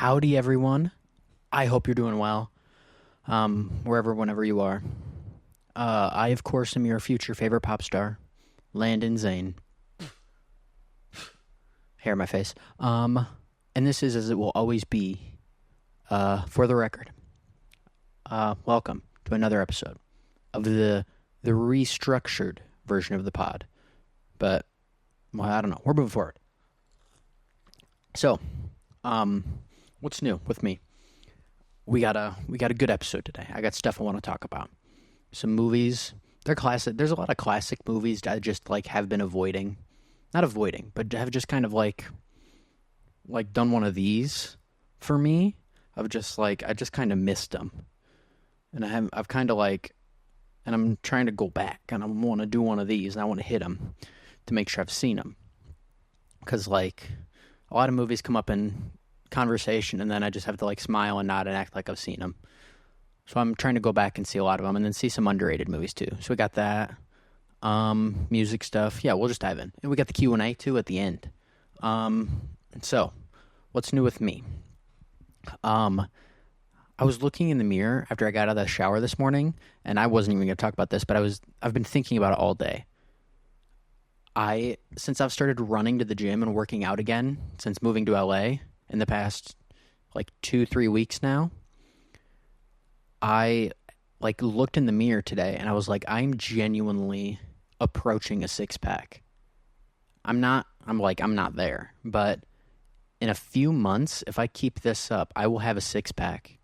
Howdy, everyone. I hope you're doing well, whenever you are. I, of course, am your future favorite pop star, Landyn Zane. Hair in my face. And this is as it will always be, for the record. Welcome to another episode of the restructured version of the pod. But, well, I don't know. We're moving forward. So, what's new with me? We got a good episode today. I got stuff I want to talk about. Some movies. They're classic. There's a lot of classic movies that I just have been avoiding. Not avoiding, but have just kind of done one of these for me. I just kind of missed them. And and I'm trying to go back and I want to do one of these and I want to hit them to make sure I've seen them. Because a lot of movies come up in conversation and then I just have to smile and nod and act like I've seen them. So I'm trying to go back and see a lot of them and then see some underrated movies too. So we got that. Music stuff. Yeah, we'll just dive in. And we got the Q&A too at the end. So what's new with me? I was looking in the mirror after I got out of the shower this morning, and I wasn't even going to talk about this, but I've been thinking about it all day. Since I've started running to the gym and working out again, since moving to LA in the past 2-3 weeks now, I looked in the mirror today and I was like, I'm genuinely approaching a 6-pack. I'm not there, but in a few months, if I keep this up, I will have a 6-pack.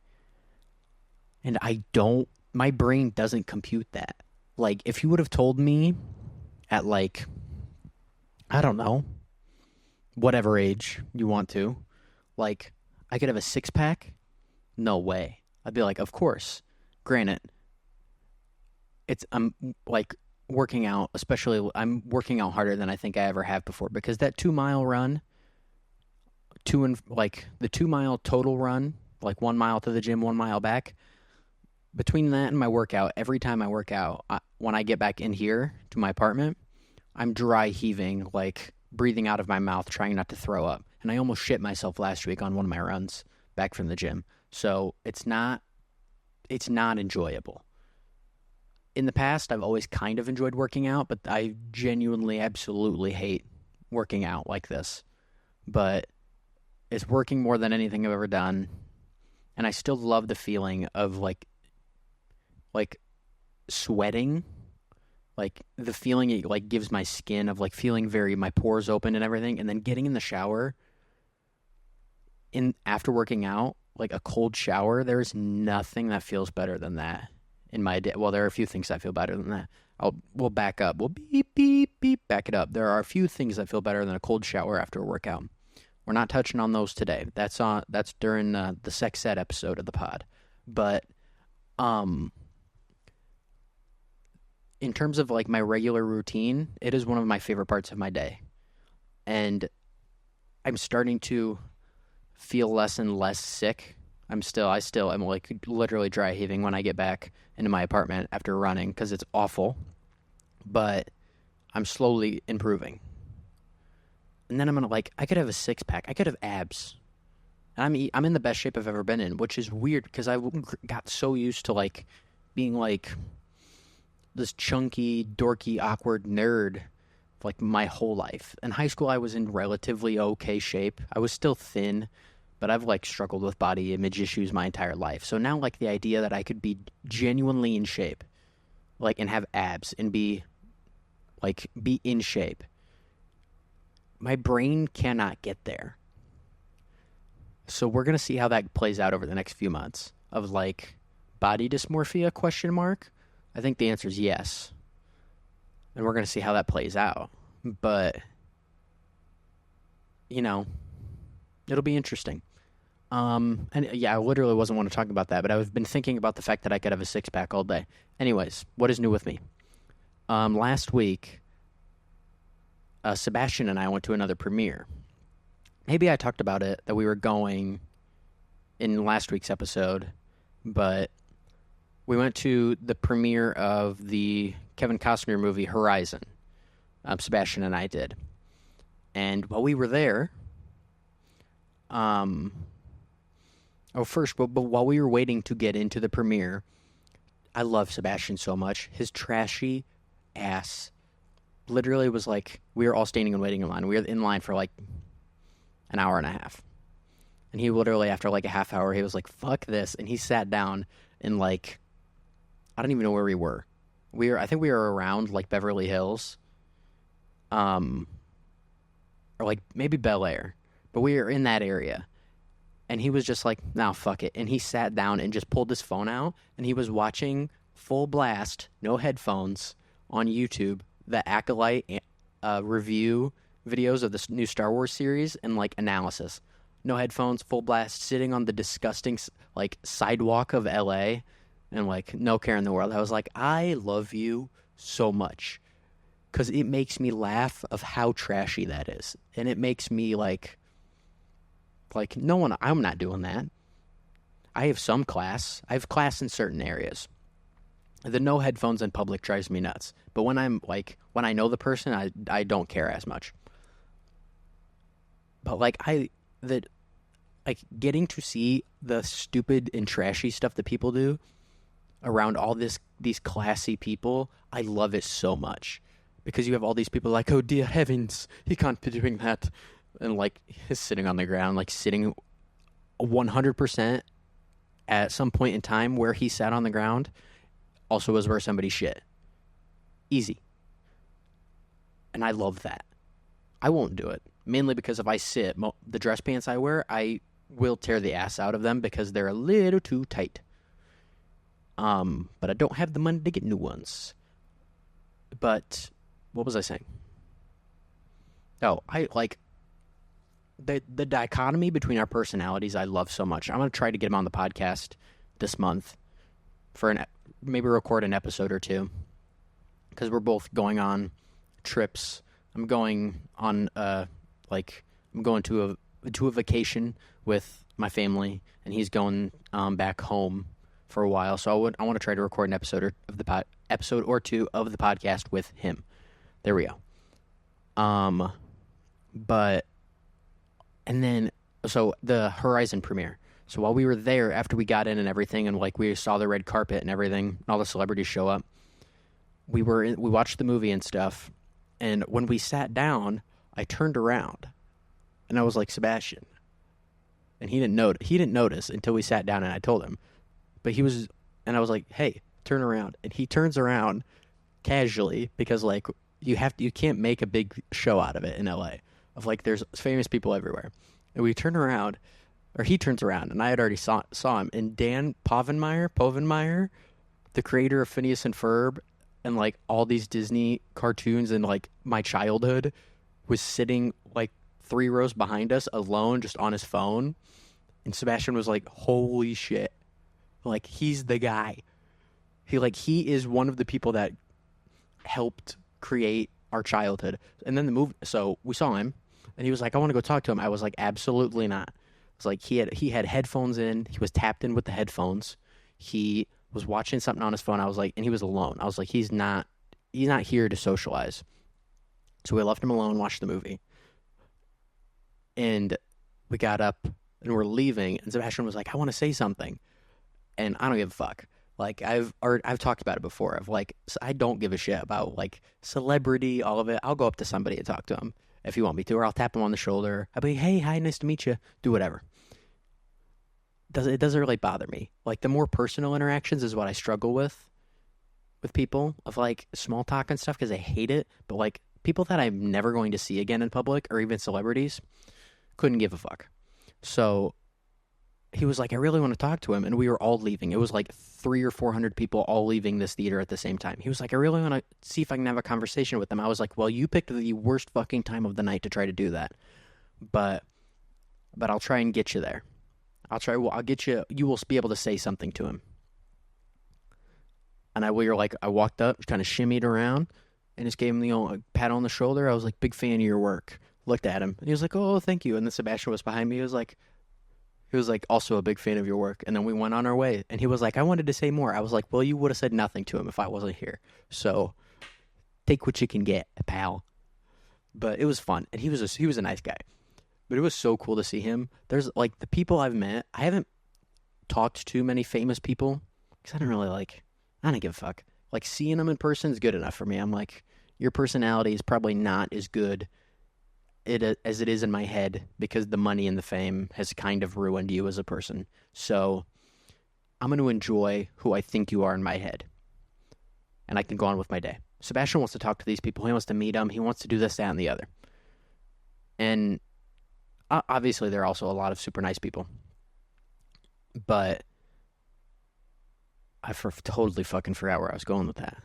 And my brain doesn't compute that. If you would have told me at I don't know, whatever age you want to, I could have a 6-pack? No way. I'd be like, of course. Granted, I'm working out, especially I'm working out harder than I think I ever have before because that 2-mile run, the 2-mile total run, 1 mile to the gym, 1 mile back, between that and my workout, every time I work out, when I get back in here to my apartment, I'm dry heaving, breathing out of my mouth, trying not to throw up. And I almost shit myself last week on one of my runs back from the gym. So it's not enjoyable. In the past, I've always kind of enjoyed working out, but I genuinely, absolutely hate working out like this. But it's working more than anything I've ever done. And I still love the feeling of sweating. The feeling it gives my skin of feeling my pores open and everything, and then getting in the shower after working out, a cold shower, there's nothing that feels better than that in my day. Well, there are a few things that feel better than that. We'll back up. We'll beep, beep, beep, back it up. There are a few things that feel better than a cold shower after a workout. We're not touching on those today. That's during the sex ed episode of the pod. But in terms of my regular routine, it is one of my favorite parts of my day. And I'm starting to feel less and less sick. I'm literally dry heaving when I get back into my apartment after running because it's awful. But I'm slowly improving. And then I'm gonna I could have a 6-pack. I could have abs. And I'm in the best shape I've ever been in, which is weird because I got so used to being this chunky, dorky, awkward nerd my whole life. In high school, I was in relatively okay shape. I was still thin, but I've struggled with body image issues my entire life. So now the idea that I could be genuinely in shape, and have abs and be in shape, my brain cannot get there. So we're going to see how that plays out over the next few months of body dysmorphia ? I think the answer is yes. And we're going to see how that plays out. But, it'll be interesting. And yeah, I literally wasn't want to talk about that, but I've been thinking about the fact that I could have a 6-pack all day. Anyways, what is new with me? Last week, Sebastian and I went to another premiere. Maybe I talked about it, that we were going in last week's episode, but we went to the premiere of the Kevin Costner movie Horizon. Sebastian and I did. And while we were there, first, but while we were waiting to get into the premiere, I love Sebastian so much. His trashy ass literally was like, we were all standing and waiting in line. We were in line for like an hour and a half. And he literally, after like a half hour, he was like, fuck this. And he sat down and like, I don't even know where we were. I think we were around like Beverly Hills. Or like maybe Bel Air. But we were in that area. And he was just like, nah, fuck it. And he sat down and just pulled his phone out. And he was watching full blast, no headphones, on YouTube, the Acolyte review videos of this new Star Wars series and like analysis. No headphones, full blast, sitting on the disgusting like sidewalk of LA and like no care in the world. I was like, I love you so much because it makes me laugh of how trashy that is. And it makes me like no one, I'm not doing that. I have some class. I have class in certain areas. The no headphones in public drives me nuts. But when when I know the person, I don't care as much. But getting to see the stupid and trashy stuff that people do around all these classy people, I love it so much. Because you have all these people like, oh dear heavens, he can't be doing that. And like he's sitting on the ground, like sitting 100% at some point in time where he sat on the ground also was where somebody shit. Easy. And I love that. I won't do it. Mainly because if I sit, the dress pants I wear, I will tear the ass out of them because they're a little too tight. But I don't have the money to get new ones. But what was I saying? Oh, I like the dichotomy between our personalities I love so much. I'm going to try to get him on the podcast this month for maybe record an episode or two because we're both going on trips. I'm going on I'm going to a vacation with my family, and he's going back home for a while. So I want to try to record an episode or two of the podcast with him. There we go. And then so the Horizon premiere. So while we were there, after we got in and everything, and like we saw the red carpet and everything, and all the celebrities show up, we watched the movie and stuff. And when we sat down, I turned around, and I was like, Sebastian. And he didn't notice until we sat down and I told him. But I was like, hey, turn around. And he turns around casually because like you can't make a big show out of it in LA. Of like there's famous people everywhere. And we turn around, or he turns around, and I had already saw him. And Dan Povenmire, the creator of Phineas and Ferb and like all these Disney cartoons and like my childhood, was sitting like 3 rows behind us alone just on his phone. And Sebastian was like, holy shit. Like he's the guy. He is one of the people that helped create our childhood. And then the movie, so we saw him and he was like, I want to go talk to him. I was like, absolutely not. It's like he had headphones in. He was tapped in with the headphones. He was watching something on his phone. I was like, and he was alone. I was like, he's not here to socialize. So we left him alone, watched the movie. And we got up and we're leaving, and Sebastian was like, I want to say something. And I don't give a fuck. Like I've talked about it before. Of like, I don't give a shit about like celebrity, all of it. I'll go up to somebody and talk to him if you want me to, or I'll tap him on the shoulder. I'll be, hey, hi, nice to meet you. Do whatever. It doesn't really bother me. Like the more personal interactions is what I struggle with people, of like small talk and stuff, because I hate it. But like people that I'm never going to see again in public, or even celebrities, couldn't give a fuck. So he was like, I really want to talk to him. And we were all leaving. It was like 300 or 400 people all leaving this theater at the same time. He was like, I really want to see if I can have a conversation with them. I was like, well, you picked the worst fucking time of the night to try to do that. But I'll try and get you there. I'll get you. You will be able to say something to him. And I walked up, kind of shimmied around, and just gave him a pat on the shoulder. I was like, big fan of your work. Looked at him, and he was like, oh, thank you. And then Sebastian was behind me. He was like, also a big fan of your work. And then we went on our way. And he was like, I wanted to say more. I was like, well, you would have said nothing to him if I wasn't here. So take what you can get, pal. But it was fun. And he was a nice guy. But it was so cool to see him. There's like the people I've met. I haven't talked to many famous people because I don't give a fuck. Like, seeing them in person is good enough for me. I'm like, your personality is probably not as good as it is in my head because the money and the fame has kind of ruined you as a person. So I'm going to enjoy who I think you are in my head, and I can go on with my day. Sebastian wants to talk to these people. He wants to meet them. He wants to do this, that, and the other. And obviously, there are also a lot of super nice people. But I totally fucking forgot where I was going with that.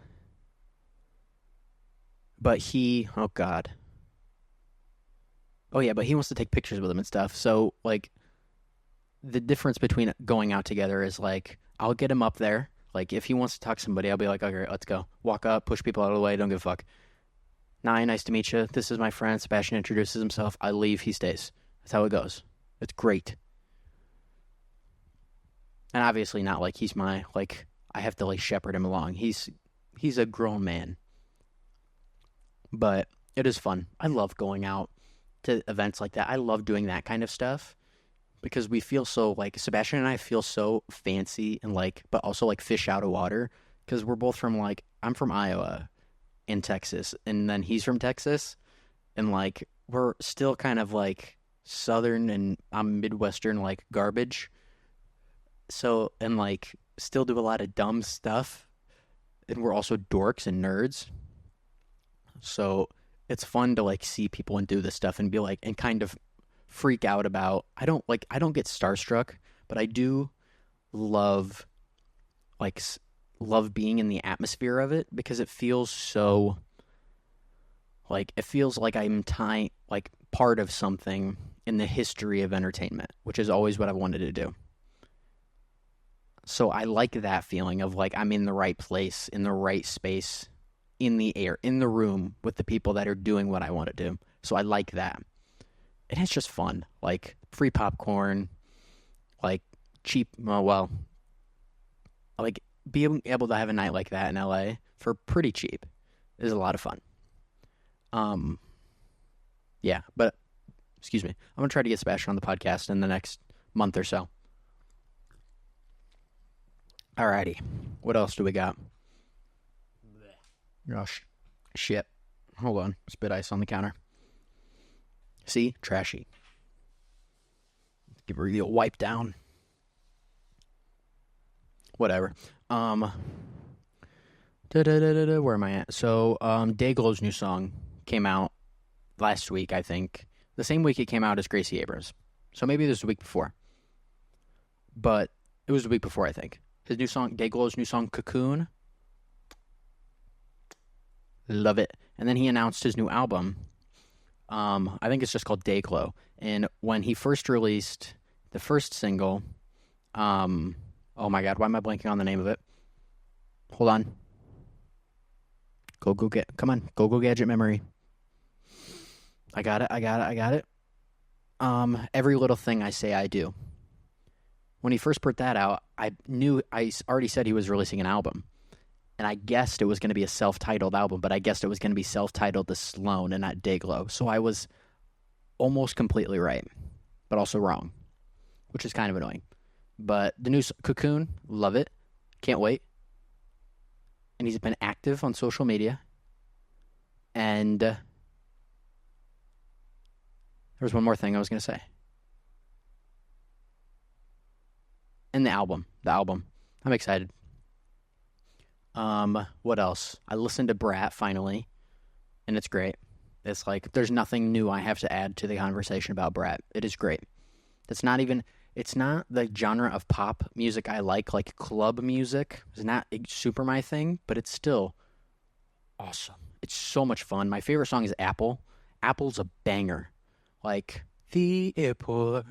But oh God. Oh yeah, but he wants to take pictures with him and stuff. So, like, the difference between going out together is, like, I'll get him up there. Like, if he wants to talk to somebody, I'll be like, okay, let's go. Walk up, push people out of the way, don't give a fuck. Nice to meet you. This is my friend. Sebastian introduces himself. I leave, he stays. That's how it goes. It's great. And obviously not like he's I have to, like, shepherd him along. He's a grown man. But it is fun. I love going out to events like that. I love doing that kind of stuff because we feel so, like, Sebastian and I feel so fancy and, like, but also, like, fish out of water because we're both from, like, I'm from Iowa in Texas, and then he's from Texas, and, like, we're still kind of, like, Southern, and I'm Midwestern, like, garbage. So, and, like, still do a lot of dumb stuff, and we're also dorks and nerds. So it's fun to, like, see people and do this stuff and be like, and kind of freak out about. I don't get starstruck, but I do love being in the atmosphere of it because it feels so, like, it feels like I'm part of something in the history of entertainment, which is always what I've wanted to do. So I like that feeling of, like, I'm in the right place, in the right space, in the air, in the room with the people that are doing what I want to do. So I like that. And it's just fun. Like, free popcorn, like, cheap, like, being able to have a night like that in LA for pretty cheap is a lot of fun. Yeah, but, excuse me. I'm going to try to get Sebastian on the podcast in the next month or so. Alrighty. What else do we got? Gosh. Shit. Hold on. Spit ice on the counter. See? Trashy. Give her a wipe down. Whatever. Where am I at? So, Dayglow's new song came out last week, I think. The same week it came out as Gracie Abrams. So maybe it was the week before. But it was the week before, I think. His new song, Dayglow's new song, Cocoon. Love it. And then he announced his new album. I think it's just called Dayglow. And when he first released the first single, oh my God, why am I blanking on the name of it? Hold on. Go gadget memory. I got it. Every Little Thing I Say I Do. When he first put that out, I already said he was releasing an album. And I guessed it was going to be a self-titled album, but I guessed it was going to be self-titled The Sloan and not Dayglow. So I was almost completely right, but also wrong, which is kind of annoying. But the new Cocoon, love it. Can't wait. And he's been active on social media. And there was one more thing I was going to say. And the album. I'm excited. What else? I listened to Brat finally, and it's great. It's like, there's nothing new I have to add to the conversation about Brat. It is great. It's not the genre of pop music I like club music. It's not super my thing, but it's still awesome. It's so much fun. My favorite song is Apple. Apple's a banger. Like, the airport.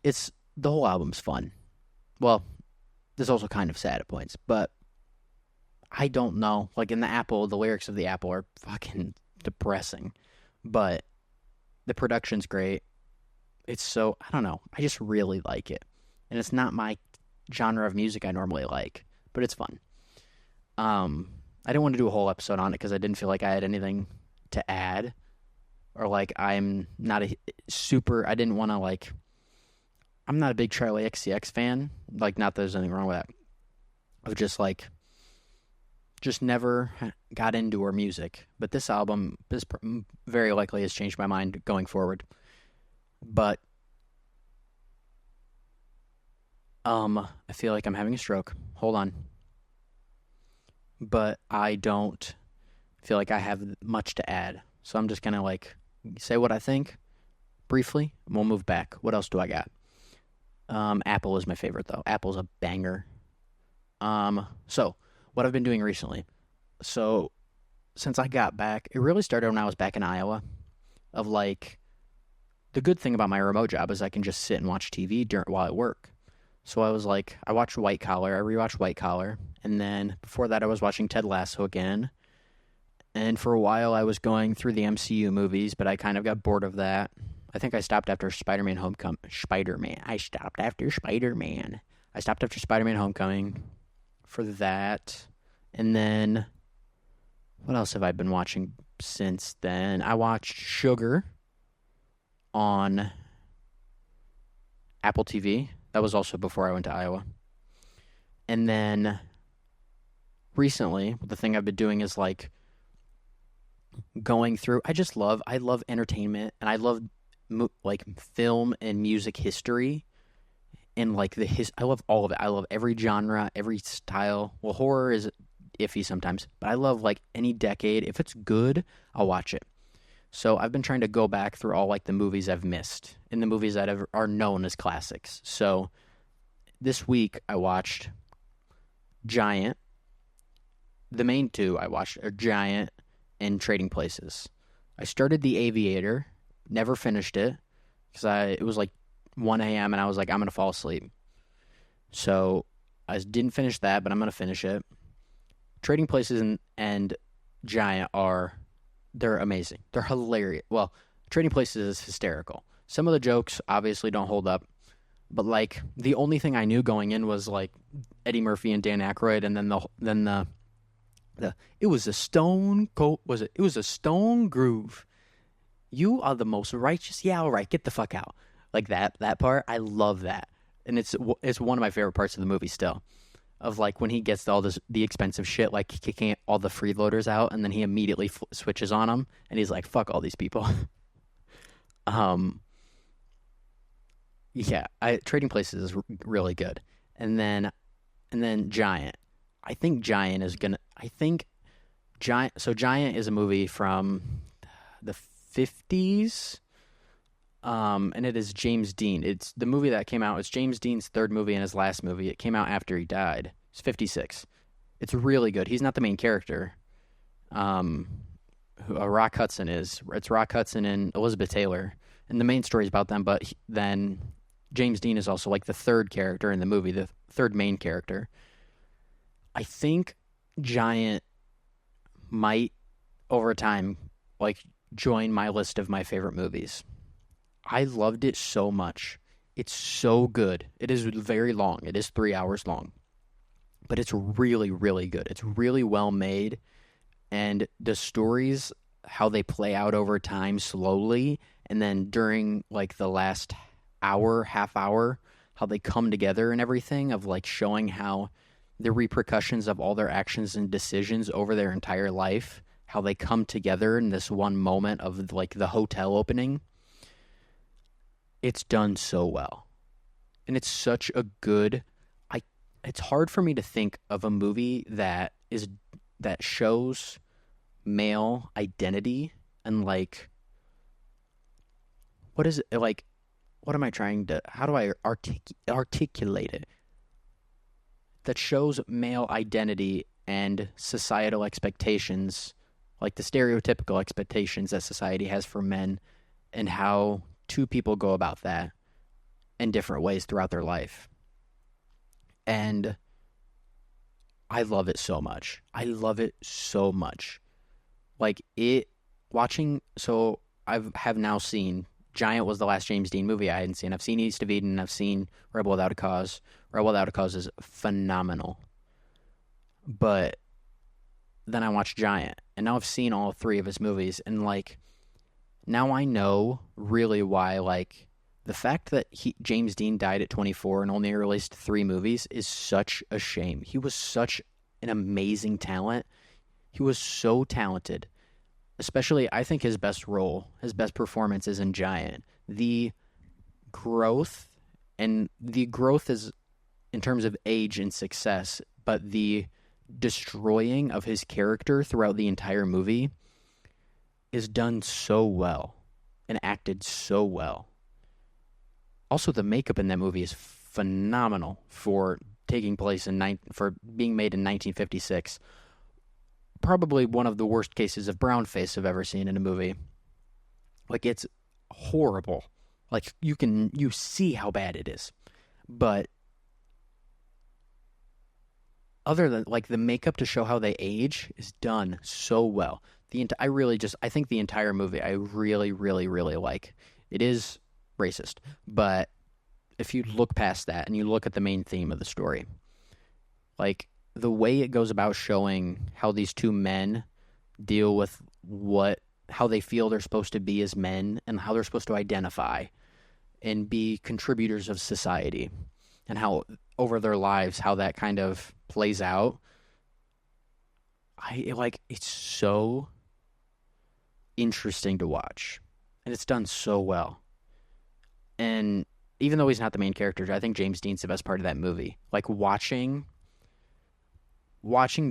It's the whole album's fun. Well, there's also kind of sad at points, but I don't know. Like, in the Apple, the lyrics of the Apple are fucking depressing, but the production's great. It's so, I don't know. I just really like it. And it's not my genre of music I normally like, but it's fun. I didn't want to do a whole episode on it because I didn't feel like I had anything to add, or like I'm not a super. I didn't want to like. I'm not a big Charlie XCX fan. Like, not that there's anything wrong with that. Of just never got into her music. But this album, very likely has changed my mind going forward. But I feel like I'm having a stroke. Hold on. But I don't feel like I have much to add. So I'm just gonna like say what I think briefly, and we'll move back. What else do I got? Apple is my favorite though. Apple's a banger. So what I've been doing recently. So since I got back, it really started when I was back in Iowa. Of like, the good thing about my remote job is I can just sit and watch TV while I work. So I was like, I watched White Collar. I rewatched White Collar, and then before that, I was watching Ted Lasso again. And for a while, I was going through the MCU movies, but I kind of got bored of that. I think I stopped after Spider-Man Homecoming. I stopped after Spider-Man. I stopped after Spider-Man Homecoming for that. And then, what else have I been watching since then? I watched Sugar on Apple TV. That was also before I went to Iowa. And then, recently, the thing I've been doing is like going through. I love entertainment, and I love like film and music history, and like I love all of it. I love every genre, every style. Well, horror is iffy sometimes, but I love like any decade. If it's good, I'll watch it. So I've been trying to go back through all like the movies I've missed and the movies that are known as classics. So this week I watched Giant. The main two I watched are Giant and Trading Places. I started The Aviator, never finished it because it was like 1 a.m. and I was like, I'm going to fall asleep. So I didn't finish that, but I'm going to finish it. Trading Places and Giant they're amazing. They're hilarious. Well, Trading Places is hysterical. Some of the jokes obviously don't hold up, but like the only thing I knew going in was like Eddie Murphy and Dan Aykroyd, and then the it was a stone cold, was it? It was a stone groove. You are the most righteous. Yeah, all right, get the fuck out. Like that part, I love that, and it's one of my favorite parts of the movie still. Of like when he gets all the expensive shit, like kicking all the freeloaders out, and then he immediately switches on them, and he's like, "Fuck all these people." Yeah, Trading Places is really good, and then Giant. I think Giant is gonna. I think Giant. So Giant is a movie from the 50s. And it is James Dean. It's the movie that came out. It's James Dean's third movie and his last movie. It came out after he died. It's 56. It's really good. He's not the main character. Rock Hudson is. It's Rock Hudson and Elizabeth Taylor. And the main story is about them, but then James Dean is also like the third character in the movie, the third main character. I think Giant might, over time, like join my list of my favorite movies. I loved it so much. It's so good. It is very long. It is 3 hours long. But it's really, really good. It's really well made. And the stories, how they play out over time slowly, and then during like the last hour, half hour, how they come together and everything, of like showing how the repercussions of all their actions and decisions over their entire life, how they come together in this one moment of like the hotel opening. It's done so well. And it's such a good... It's hard for me to think of a movie that shows male identity and like... What is it? Like, what am I trying to... How do I articulate it? That shows male identity and societal expectations, like the stereotypical expectations that society has for men, and how two people go about that in different ways throughout their life. And I love it so much. I love it so much. Like so I have now seen, Giant was the last James Dean movie I hadn't seen. I've seen East of Eden, I've seen Rebel Without a Cause. Rebel Without a Cause is phenomenal. But then I watched Giant, and now I've seen all three of his movies, and like, Now I know really why, like, the fact that James Dean died at 24 and only released 3 movies is such a shame. He was such an amazing talent. He was so talented. Especially, I think his best performance is in Giant. The growth, and the growth is in terms of age and success, but the destroying of his character throughout the entire movie is done so well and acted so well. Also, the makeup in that movie is phenomenal for taking place for being made in 1956. Probably one of the worst cases of brown face I've ever seen in a movie. Like, it's horrible. Like, you see how bad it is. But other than, like, the makeup to show how they age is done so well. I think the entire movie I really, really, really like. It is racist, but if you look past that and you look at the main theme of the story, like, the way it goes about showing how these two men deal with how they feel they're supposed to be as men and how they're supposed to identify and be contributors of society, and how over their lives how that kind of plays out. It's so interesting to watch, and it's done so well. And even though he's not the main character, I think James Dean's the best part of that movie. Like, watching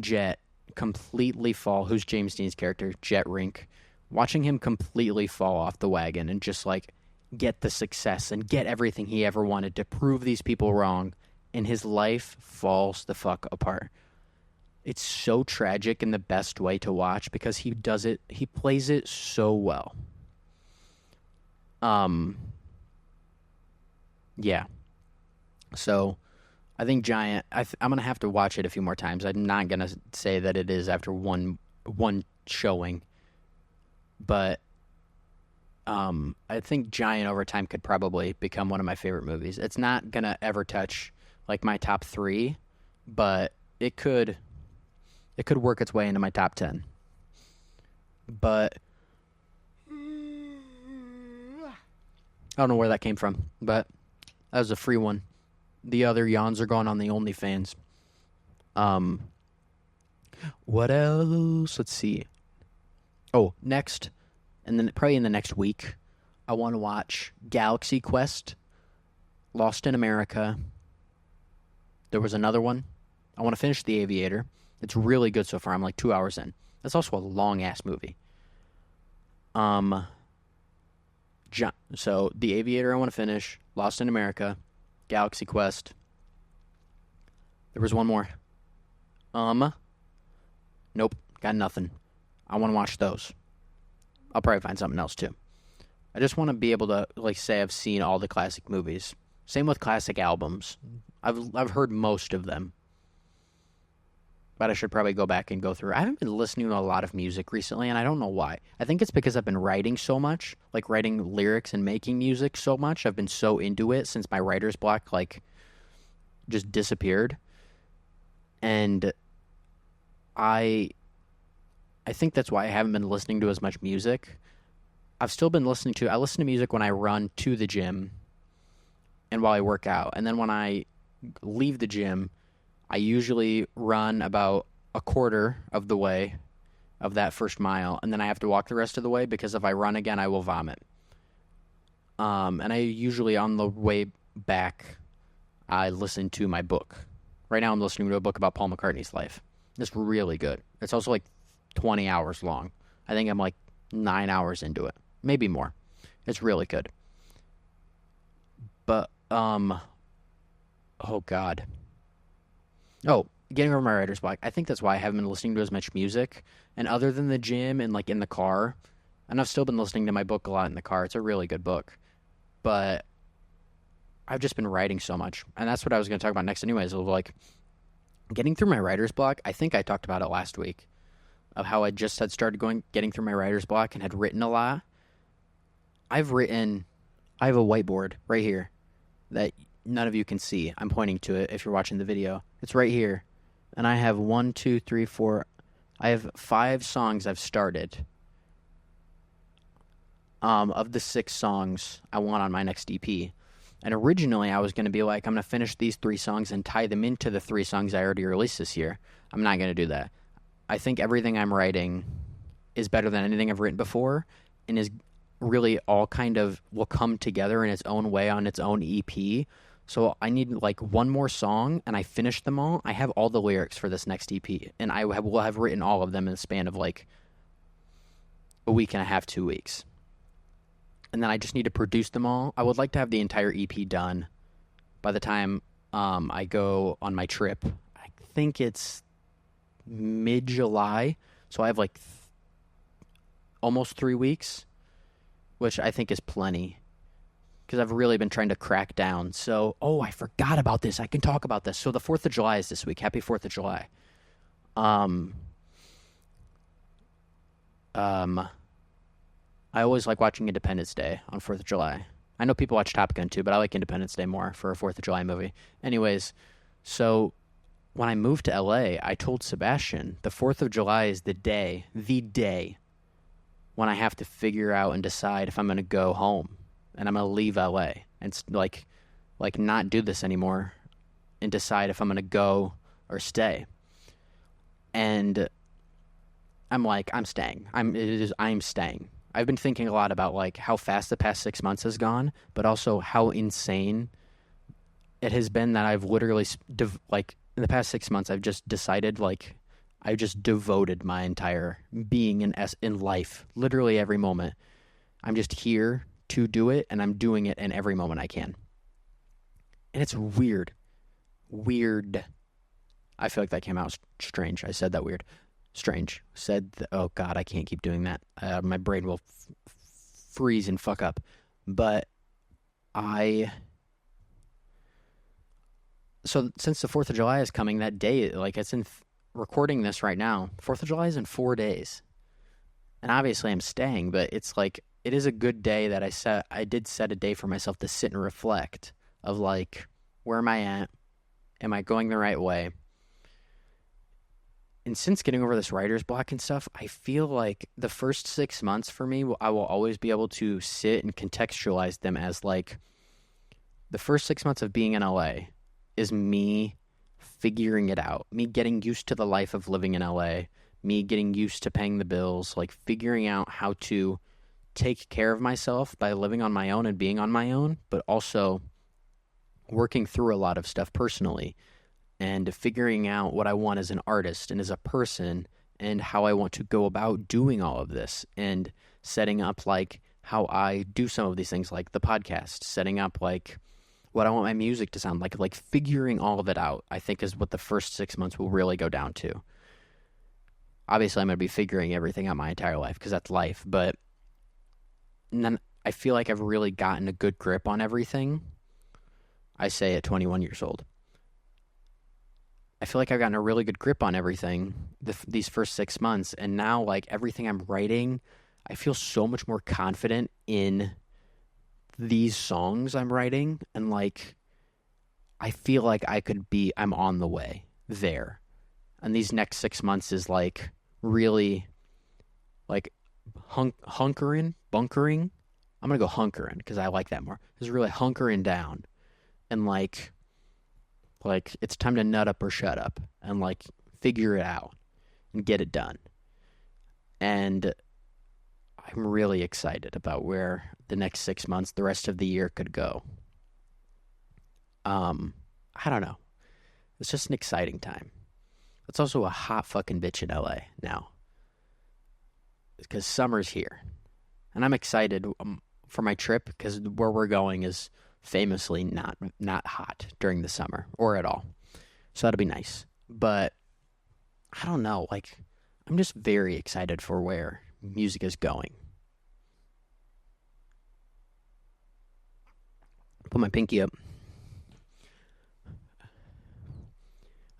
Jet completely fall, who's James Dean's character, Jet Rink, watching him completely fall off the wagon and just, like, get the success and get everything he ever wanted to prove these people wrong, and his life falls the fuck apart. It's so tragic in the best way to watch because he plays it so well. Yeah. So, I think Giant, I'm going to have to watch it a few more times. I'm not going to say that it is after one showing. But I think Giant over time could probably become one of my favorite movies. It's not going to ever touch, like, my top 3, but it could work its way into my top 10. But I don't know where that came from, but that was a free one. The other yawns are gone on the OnlyFans. What else? Let's see. Oh, next, and then probably in the next week, I want to watch Galaxy Quest, Lost in America. There was another one. I want to finish The Aviator. It's really good so far. I'm like 2 hours in. That's also a long-ass movie. So, The Aviator I want to finish. Lost in America. Galaxy Quest. There was one more. Nope. Got nothing. I want to watch those. I'll probably find something else, too. I just want to be able to, like, say I've seen all the classic movies. Same with classic albums. I've heard most of them. But I should probably go back and go through. I haven't been listening to a lot of music recently, and I don't know why. I think it's because I've been writing so much, like writing lyrics and making music so much. I've been so into it since my writer's block, like, just disappeared. And I think that's why I haven't been listening to as much music. I've still been I listen to music when I run to the gym and while I work out. And then when I leave the gym, I usually run about a quarter of the way of that first mile, and then I have to walk the rest of the way because if I run again, I will vomit. And I usually, on the way back, I listen to my book. Right now I'm listening to a book about Paul McCartney's life. It's really good. It's also like 20 hours long. I think I'm like 9 hours into it. Maybe more. It's really good. But, oh God. Oh, getting over my writer's block. I think that's why I haven't been listening to as much music. And other than the gym and, like, in the car, and I've still been listening to my book a lot in the car. It's a really good book. But I've just been writing so much. And that's what I was going to talk about next anyways. Like, getting through my writer's block, I think I talked about it last week, of how I just had started getting through my writer's block and had written a lot. I have a whiteboard right here that none of you can see. I'm pointing to it if you're watching the video. It's right here. And I have 1, 2, 3, 4. I have 5 songs I've started. of the 6 songs I want on my next EP. And originally I was going to be like, I'm going to finish these 3 songs and tie them into the 3 songs I already released this year. I'm not going to do that. I think everything I'm writing is better than anything I've written before, and is really all kind of will come together in its own way on its own EP. So I need like one more song, and I finish them all. I have all the lyrics for this next EP, and will have written all of them in the span of like a week and a half, 2 weeks. And then I just need to produce them all. I would like to have the entire EP done by the time I go on my trip. I think it's mid-July, so I have like almost 3 weeks, which I think is plenty, because I've really been trying to crack down. So, I forgot about this. I can talk about this. So the 4th of July is this week. Happy 4th of July. I always like watching Independence Day on 4th of July. I know people watch Top Gun too, but I like Independence Day more for a 4th of July movie. Anyways, so when I moved to LA, I told Sebastian the 4th of July is the day when I have to figure out and decide if I'm going to go home and I'm going to leave LA and like not do this anymore and decide if I'm going to go or stay. And I'm like, I'm staying. I'm staying. I've been thinking a lot about like how fast the past 6 months has gone, but also how insane it has been that I've literally like in the past 6 months I've just decided like I just devoted my entire being in life, literally every moment. I'm just here to do it, and I'm doing it in every moment I can. And it's weird. I feel like that came out strange. I said that weird. Strange. Oh God, I can't keep doing that. My brain will freeze and fuck up. But so since the 4th of July is coming, that day, like it's in recording this right now, 4th of July is in 4 days. And obviously I'm staying, but it's like, it is a good day that I did set a day for myself to sit and reflect of like, where am I at? Am I going the right way? And since getting over this writer's block and stuff, I feel like the first 6 months for me, I will always be able to sit and contextualize them as like, the first 6 months of being in LA is me figuring it out, me getting used to the life of living in LA, me getting used to paying the bills, like figuring out how to take care of myself by living on my own and being on my own, but also working through a lot of stuff personally and figuring out what I want as an artist and as a person and how I want to go about doing all of this and setting up like how I do some of these things like the podcast, setting up like what I want my music to sound like figuring all of it out, I think is what the first 6 months will really go down to. Obviously, I'm going to be figuring everything out my entire life because that's life, but then I feel like I've really gotten a good grip on everything. I say at 21 years old. I feel like I've gotten a really good grip on everything these first 6 months, and now like everything I'm writing, I feel so much more confident in these songs I'm writing, and like I feel like I'm on the way there. And these next 6 months is like really like bunkering. I'm going to go hunkering because I like that more. It's really hunkering down and like it's time to nut up or shut up and like figure it out and get it done. And I'm really excited about where the next 6 months, the rest of the year could go. I don't know. It's just an exciting time. It's also a hot fucking bitch in LA now because summer's here. And I'm excited for my trip because where we're going is famously not hot during the summer or at all. So that'll be nice. But I don't know, like I'm just very excited for where music is going. Put my pinky up.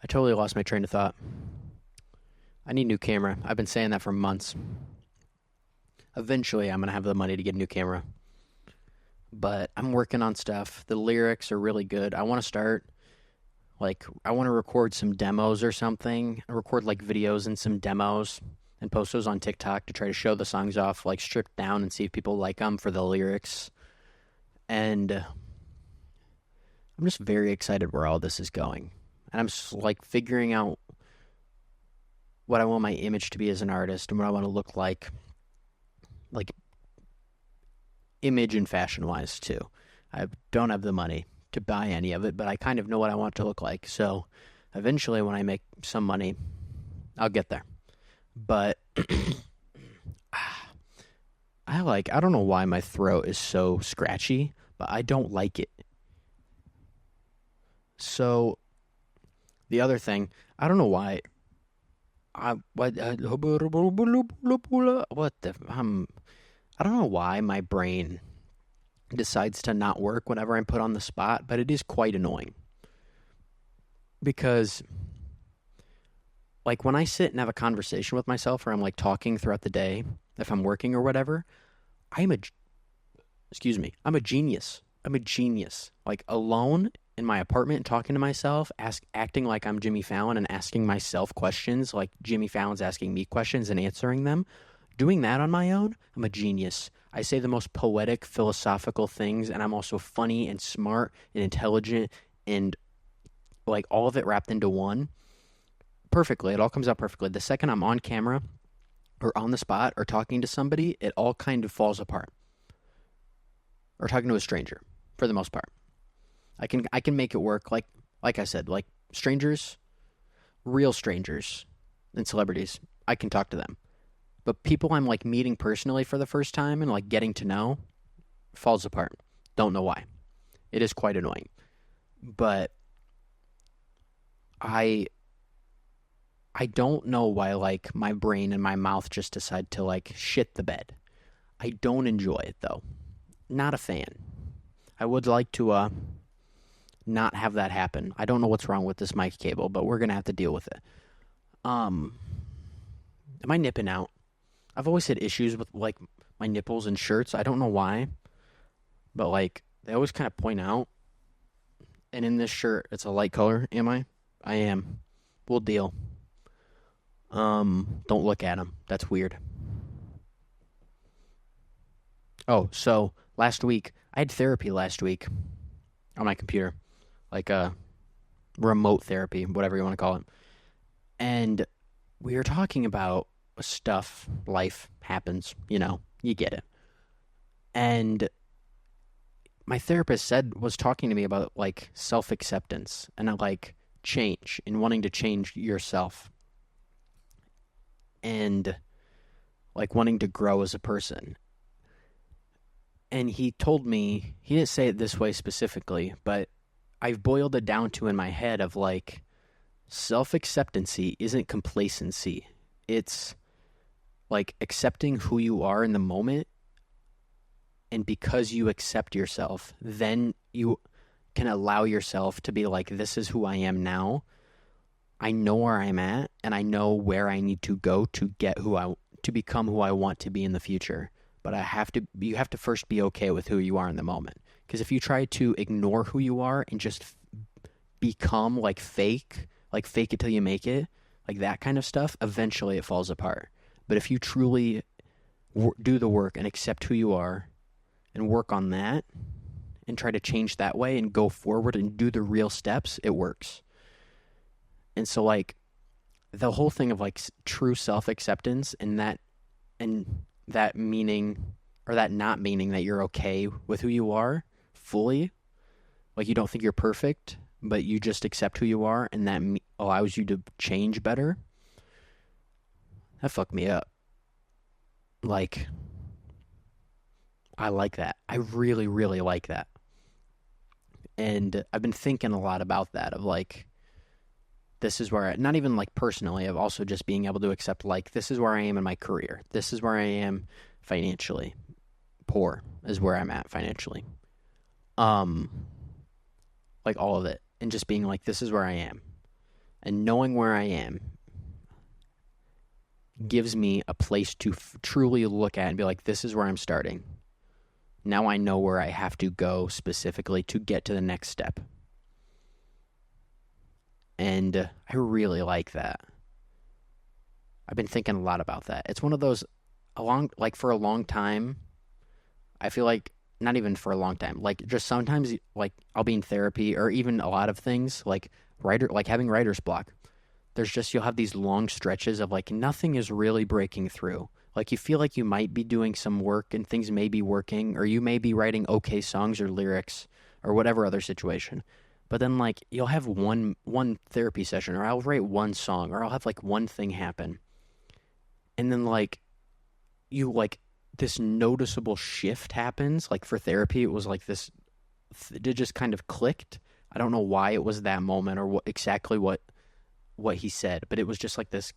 I totally lost my train of thought. I need a new camera. I've been saying that for months. Eventually, I'm going to have the money to get a new camera. But I'm working on stuff. The lyrics are really good. I want to start, I want to record some demos or something. Record, videos and some demos and post those on TikTok to try to show the songs off, like stripped down, and see if people like them for the lyrics. And I'm just very excited where all this is going. And I'm just like figuring out what I want my image to be as an artist and what I want to look like image and fashion wise too. I don't have the money to buy any of it, but I kind of know what I want it to look like. So eventually when I make some money, I'll get there. But I don't know why my throat is so scratchy, but I don't like it. So the other thing, I don't know why. I don't know why my brain decides to not work whenever I'm put on the spot, but it is quite annoying. Because, like, when I sit and have a conversation with myself, or I'm, like, talking throughout the day, if I'm working or whatever, I'm a genius. I'm a genius. Like, alone in my apartment, talking to myself, acting like I'm Jimmy Fallon and asking myself questions, like Jimmy Fallon's asking me questions and answering them. Doing that on my own, I'm a genius. I say the most poetic, philosophical things, and I'm also funny and smart and intelligent and, like, all of it wrapped into one. Perfectly. It all comes out perfectly. The second I'm on camera or on the spot or talking to somebody, it all kind of falls apart. Or talking to a stranger, for the most part. I can make it work. Like I said, like strangers, real strangers and celebrities, I can talk to them. But people I'm like meeting personally for the first time and like getting to know, falls apart. Don't know why. It is quite annoying. But I don't know why like my brain and my mouth just decide to like shit the bed. I don't enjoy it though. Not a fan. I would like to not have that happen. I don't know what's wrong with this mic cable, but we're gonna have to deal with it. Am I nipping out? I've always had issues with like my nipples and shirts. I don't know why, but like they always kind of point out. And in this shirt, it's a light color. Am I? I am. We'll deal. Don't look at them. That's weird. Oh, so last week I had therapy last week on my computer, like a remote therapy, whatever you want to call it. And we were talking about stuff, life happens, you get it. And my therapist was talking to me about like self-acceptance and like change and wanting to change yourself and like wanting to grow as a person. And he told me, he didn't say it this way specifically, but I've boiled it down to in my head of like, self-acceptancy isn't complacency. It's like accepting who you are in the moment. And because you accept yourself, then you can allow yourself to be like, this is who I am now. I know where I'm at, and I know where I need to go to to become who I want to be in the future. But you have to first be okay with who you are in the moment. Because if you try to ignore who you are and just become like fake it till you make it, like that kind of stuff, eventually it falls apart. But if you truly do the work and accept who you are and work on that and try to change that way and go forward and do the real steps, it works. And so like the whole thing of like true self-acceptance and that meaning or that not meaning that you're okay with who you are fully, like you don't think you're perfect, but you just accept who you are and that allows you to change better, that fucked me up. Like, I like that. I really, really like that. And I've been thinking a lot about that of like, this is where not even like personally, of also just being able to accept like, this is where I am in my career. This is where I am financially. Poor is where I'm at financially. Like all of it. And just being like, this is where I am. And knowing where I am gives me a place to truly look at and be like, this is where I'm starting. Now I know where I have to go specifically to get to the next step. And I really like that. I've been thinking a lot about that. It's one of those for a long time. I feel like not even for a long time. Like just sometimes, like I'll be in therapy or even a lot of things like having writer's block. There's just you'll have these long stretches of like nothing is really breaking through. Like you feel like you might be doing some work and things may be working, or you may be writing okay songs or lyrics or whatever other situation. But then like you'll have one therapy session, or I'll write one song, or I'll have like one thing happen, and then like you like this noticeable shift happens. Like for therapy, it was like this. It just kind of clicked. I don't know why it was that moment or exactly what he said, but it was just like this,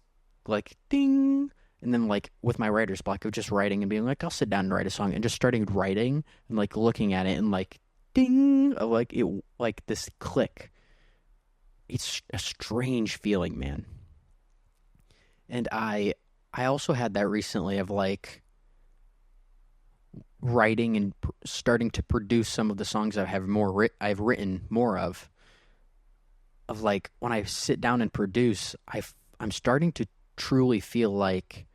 like ding. And then like with my writer's block of just writing and being like, I'll sit down and write a song, and just starting writing and like looking at it and like ding, like it, like this click. It's a strange feeling, man. And I also had that recently of like writing and starting to produce some of the songs I've written more of like when I sit down and produce, I'm starting to truly feel like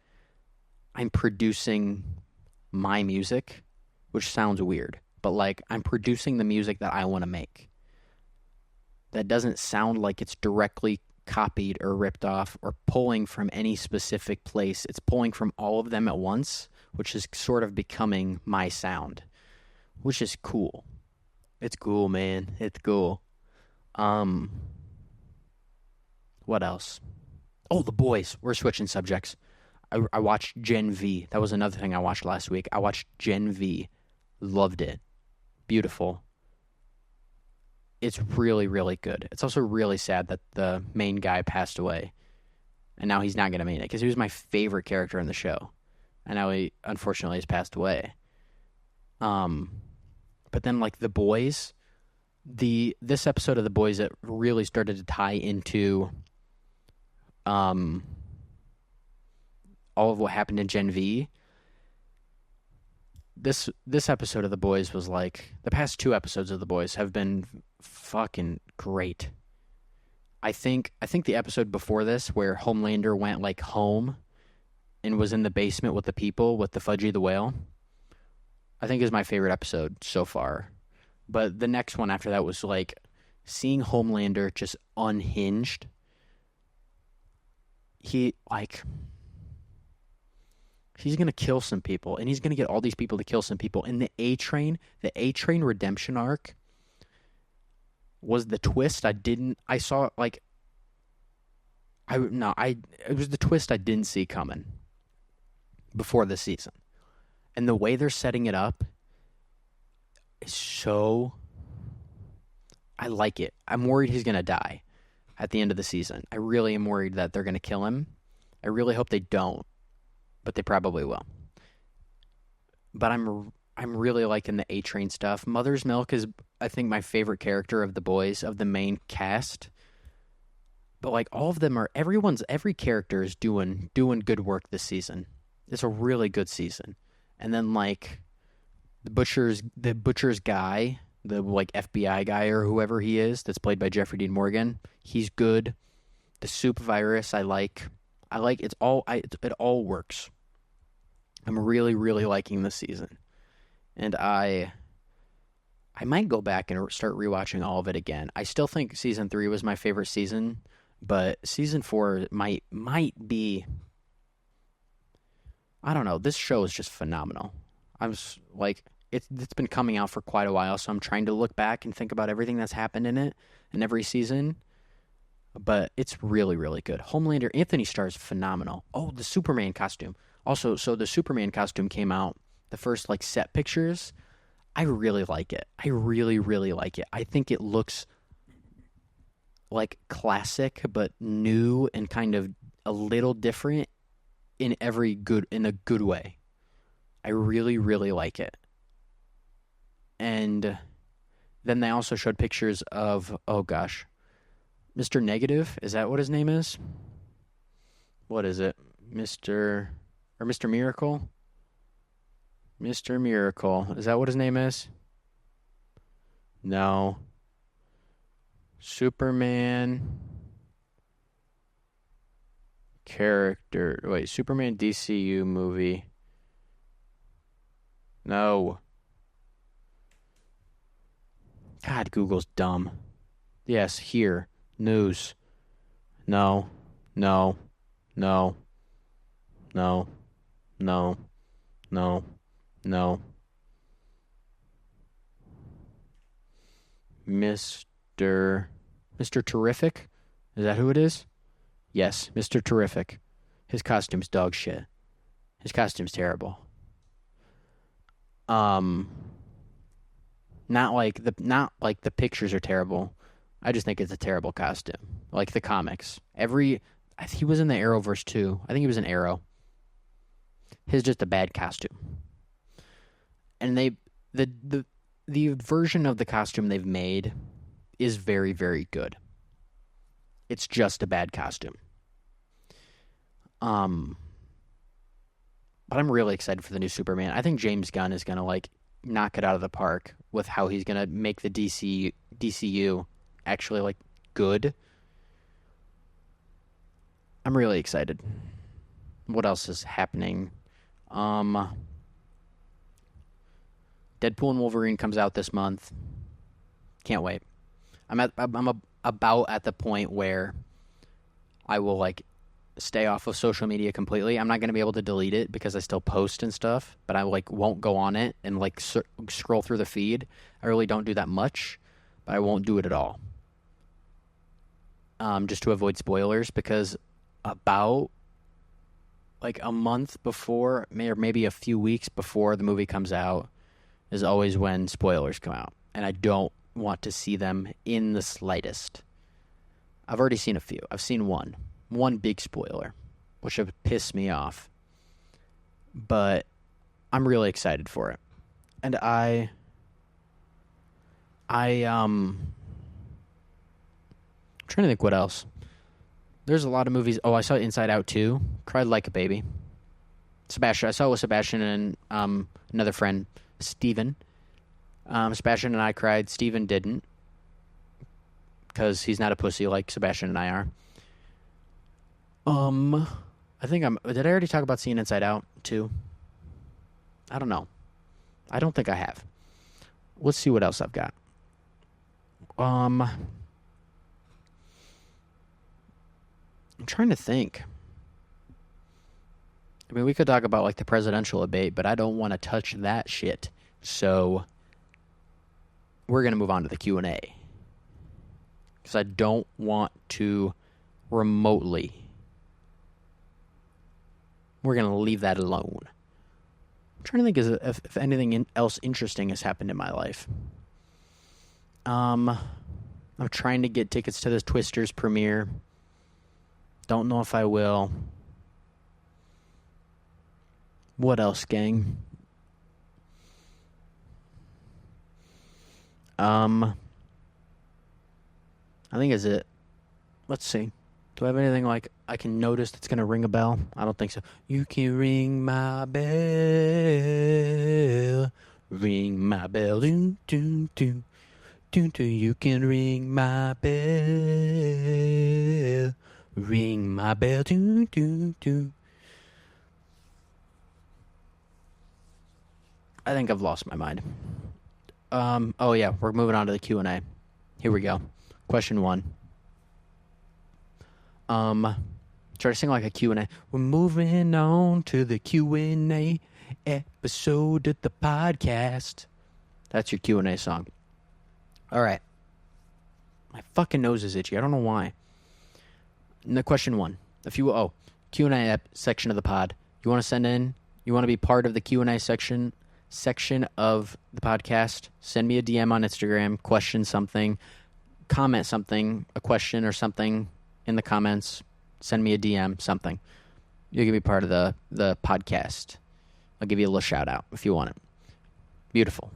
I'm producing my music, which sounds weird, but like I'm producing the music that I want to make. That doesn't sound like it's directly copied or ripped off or pulling from any specific place. It's pulling from all of them at once, which is sort of becoming my sound, which is cool. It's cool, man. It's cool. What else? Oh, The Boys. We're switching subjects. I watched Gen V. That was another thing I watched last week. I watched Gen V. Loved it. Beautiful. It's really, really good. It's also really sad that the main guy passed away. And now he's not going to make it. Because he was my favorite character in the show. And now he, unfortunately, has passed away. But then, like, The Boys. This episode of The Boys, it really started to tie into all of what happened in Gen V. This episode of The Boys was like, the past 2 episodes of The Boys have been fucking great. I think the episode before this, where Homelander went like home and was in the basement with the people with the Fudgy the Whale, I think is my favorite episode so far. But the next one after that was like seeing Homelander just unhinged. He's going to kill some people, and he's going to get all these people to kill some people. And the A-Train redemption arc was the twist it was the twist I didn't see coming before the season. And the way they're setting it up is so, I like it. I'm worried he's going to die at the end of the season. I really am worried that they're going to kill him. I really hope they don't, but they probably will. But I'm really liking the A-Train stuff. Mother's Milk is, I think, my favorite character of The Boys, of the main cast. But like all of them every character is doing good work this season. It's a really good season. And then like the butcher's guy, the like FBI guy or whoever he is, that's played by Jeffrey Dean Morgan, he's good. The soup virus, I like it all works. I'm really, really liking this season. And I might go back and start rewatching all of it again. I still think season 3 was my favorite season, but season 4 might be, I don't know. This show is just phenomenal. I was like, it's been coming out for quite a while, so I'm trying to look back and think about everything that's happened in it and every season. But it's really, really good. Homelander, Anthony Starr is phenomenal. Oh, the Superman costume. Also, so the Superman costume came out, the first like set pictures. I really like it. I really, really like it. I think it looks like classic, but new and kind of a little different in a good way. I really, really like it. And then they also showed pictures of, oh gosh, Mr. Negative. Is that what his name is? What is it? Mr. Miracle? Mr. Miracle. Is that what his name is? No. Superman character. Wait, Superman DCU movie. No. God, Google's dumb. Yes, here. News. No. No. No. No. No. No. No. Mr. Terrific? Is that who it is? Yes, Mr. Terrific. His costume's dog shit. His costume's terrible. Not like the pictures are terrible. I just think it's a terrible costume. Like the comics. He was in the Arrowverse too. I think he was in Arrow. His just a bad costume. And the version of the costume they've made is very, very good. It's just a bad costume. But I'm really excited for the new Superman. I think James Gunn is gonna like knock it out of the park with how he's gonna make the DCU actually like good. I'm really excited. What else is happening? Deadpool and Wolverine comes out this month. Can't wait. I'm about at the point where I will like stay off of social media completely. I'm not going to be able to delete it because I still post and stuff, but I like won't go on it and like scroll through the feed. I really don't do that much, but I won't do it at all. Just to avoid spoilers, because about like a month before, or maybe a few weeks before the movie comes out, is always when spoilers come out, and I don't want to see them in the slightest. I've already seen a few. I've seen one big spoiler, which have pissed me off, but I'm really excited for it. And I'm trying to think what else. There's a lot of movies. Oh, I saw Inside Out 2. Cried like a baby. Sebastian. I saw it with Sebastian and another friend, Steven. Sebastian and I cried. Steven didn't, because he's not a pussy like Sebastian and I are. I think did I already talk about seeing Inside Out 2? I don't know. I don't think I have. Let's see what else I've got. I'm trying to think. I mean, we could talk about like the presidential debate, but I don't want to touch that shit. So we're going to move on to the Q&A. Because I don't want to remotely. We're going to leave that alone. I'm trying to think if anything else interesting has happened in my life. I'm trying to get tickets to this Twisters premiere. Don't know if I will. What else, gang? I think that's it. Let's see. Do I have anything like I can notice that's going to ring a bell? I don't think so. You can ring my bell. Ring my bell. Do, do, do. Do, do. You can ring my bell. Ring my bell. Do, do, do. I think I've lost my mind. Oh yeah, we're moving on to the Q&A. Here we go. Question 1. Try to sing like a Q&A. We're moving on to the Q&A episode of the podcast. That's your Q&A song. All right. My fucking nose is itchy. I don't know why. The question 1. Q&A section of the pod. You want to send in? You want to be part of the Q&A section of the podcast? Send me a DM on Instagram. Question something. Comment something. A question or something in the comments. Send me a DM. Something. You can be part of the podcast. I'll give you a little shout out if you want it. Beautiful.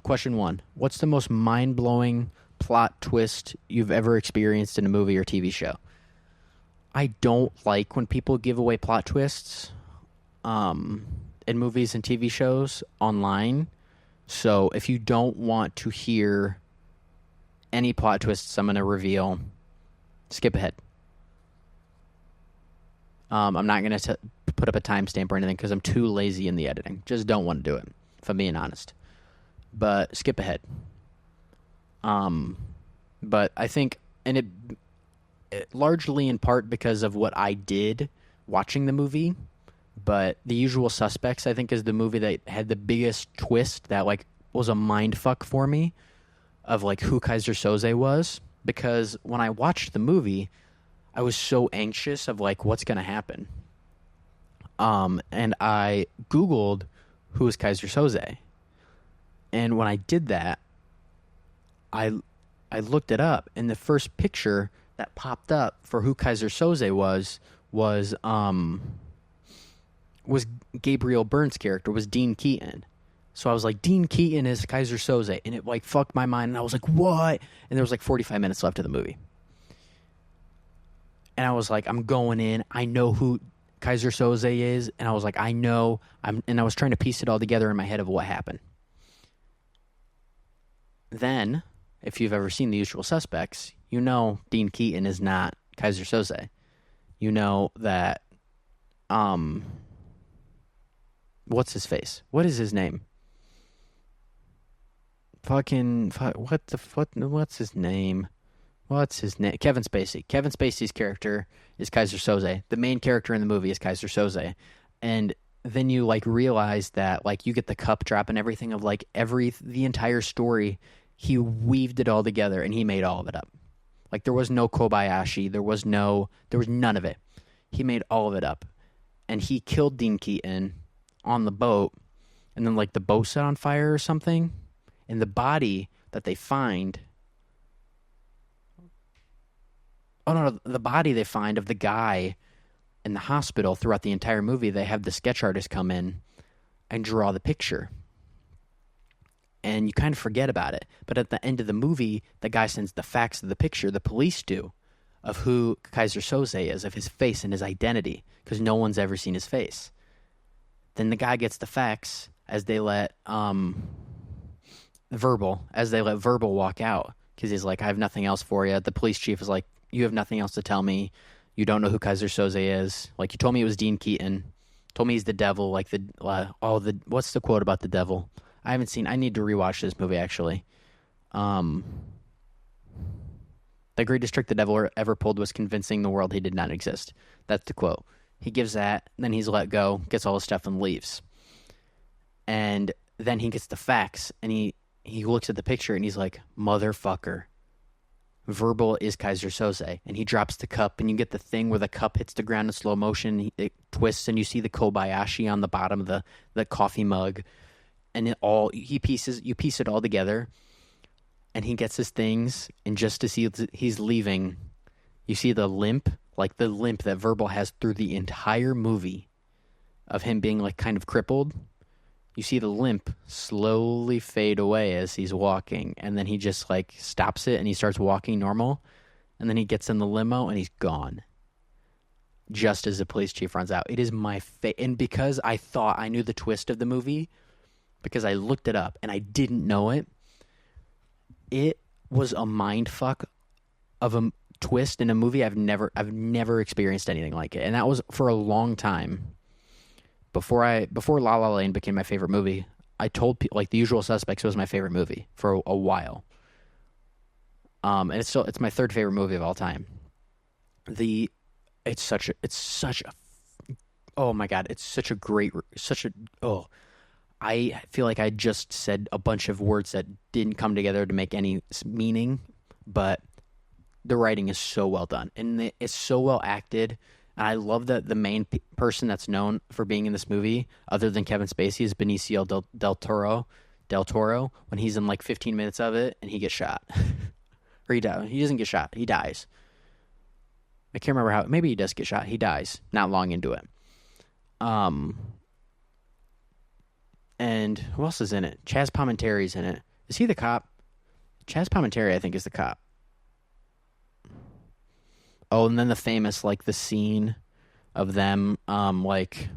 Question 1. What's the most mind-blowing plot twist you've ever experienced in a movie or TV show? I don't like when people give away plot twists in movies and TV shows online. So if you don't want to hear any plot twists I'm going to reveal, skip ahead. I'm not going to put up a timestamp or anything because I'm too lazy in the editing. Just don't want to do it, if I'm being honest. But skip ahead. But I think, and it largely in part because of what I did watching the movie, but The Usual Suspects, I think, is the movie that had the biggest twist that, like, was a mind fuck for me of, like, who Kaiser Soze was. Because when I watched the movie, I was so anxious of, like, what's going to happen. And I Googled who is Kaiser Soze. And when I did that, I looked it up, and the first picture that popped up for who Kaiser Soze was Gabriel Byrne's character, was Dean Keaton. So I was like, Dean Keaton is Kaiser Soze, and it, like, fucked my mind, and I was like, what? And there was like 45 minutes left of the movie. And I was like, I'm going in, I know who Kaiser Soze is, and I was like, and I was trying to piece it all together in my head of what happened. Then, if you've ever seen The Usual Suspects, you know Dean Keaton is not Kaiser Soze. You know that, what's his face? What is his name? What's his name? Kevin Spacey. Kevin Spacey's character is Kaiser Soze. The main character in the movie is Kaiser Soze. And then you, like, realize that, like, you get the cup drop and everything of, like, the entire story. He weaved it all together, and he made all of it up. Like, there was no Kobayashi. There was none of it. He made all of it up. And he killed Dean Keaton on the boat, and then, like, the boat set on fire or something. And the body that they find... Oh, no, the body they find of the guy in the hospital throughout the entire movie, they have the sketch artist come in and draw the picture. And you kind of forget about it. But at the end of the movie, the guy sends the facts of the picture, the police do, of who Kaiser Soze is, of his face and his identity, because no one's ever seen his face. Then the guy gets the facts as they let Verbal walk out, because he's like, I have nothing else for you. The police chief is like, you have nothing else to tell me. You don't know who Kaiser Soze is. Like, you told me it was Dean Keaton. Told me he's the devil. Like, what's the quote about the devil? I need to rewatch this movie, actually. The greatest trick the devil ever pulled was convincing the world he did not exist. That's the quote. He gives that, then he's let go, gets all his stuff, and leaves. And then he gets the facts, and he looks at the picture, and he's like, motherfucker. Verbal is Kaiser Soze. And he drops the cup, and you get the thing where the cup hits the ground in slow motion, it twists, and you see the Kobayashi on the bottom of the coffee mug. And you piece it all together, and he gets his things, and just as he's leaving, you see the limp, like the limp that Verbal has through the entire movie of him being, like, kind of crippled. You see the limp slowly fade away as he's walking, and then he just, like, stops it, and he starts walking normal, and then he gets in the limo, and he's gone. Just as the police chief runs out. It is my and because I thought I knew the twist of the movie, because I looked it up, and I didn't know it, it was a mind fuck of a twist in a movie. I've never experienced anything like it, and that was for a long time. Before La La Land became my favorite movie, I told people, like, The Usual Suspects was my favorite movie for a while. And it's my third favorite movie of all time. I feel like I just said a bunch of words that didn't come together to make any meaning, but the writing is so well done, and it's so well acted. And I love that the main person that's known for being in this movie, other than Kevin Spacey, is Benicio del Toro, when he's in, like, 15 minutes of it, and he gets shot. Or he doesn't get shot. He dies. I can't remember how. Maybe he does get shot. He dies not long into it. And who else is in it? Chaz Palminteri's in it. Is he the cop? Chaz Palminteri, I think, is the cop. Oh, and then the famous, like, the scene of them, like,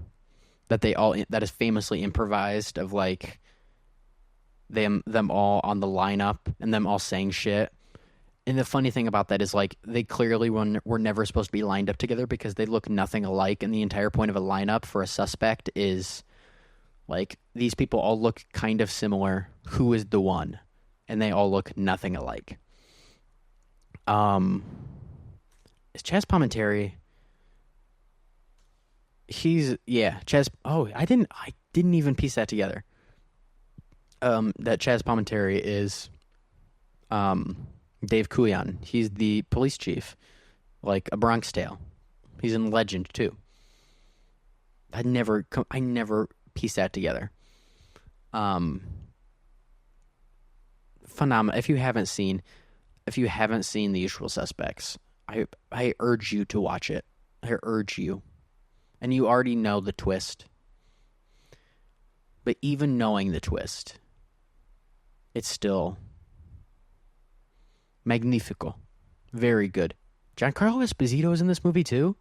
that is famously improvised, of, like, them all on the lineup and them all saying shit, And the funny thing about that is, like, they clearly were never supposed to be lined up together because they look nothing alike. And the entire point of a lineup for a suspect is, like, these people all look kind of similar. Who is the one? And they all look nothing alike. Is Chaz Palminteri? Chaz. Oh, I didn't even piece that together. That Chaz Palminteri is, Dave Coulion. He's the police chief, like A Bronx Tale. He's in Legend too. I never pieced that together. Phenomenal. If you haven't seen The Usual Suspects, I urge you to watch it. I urge you. And you already know the twist. But even knowing the twist, it's still magnifico. Very good. Giancarlo Esposito is in this movie too?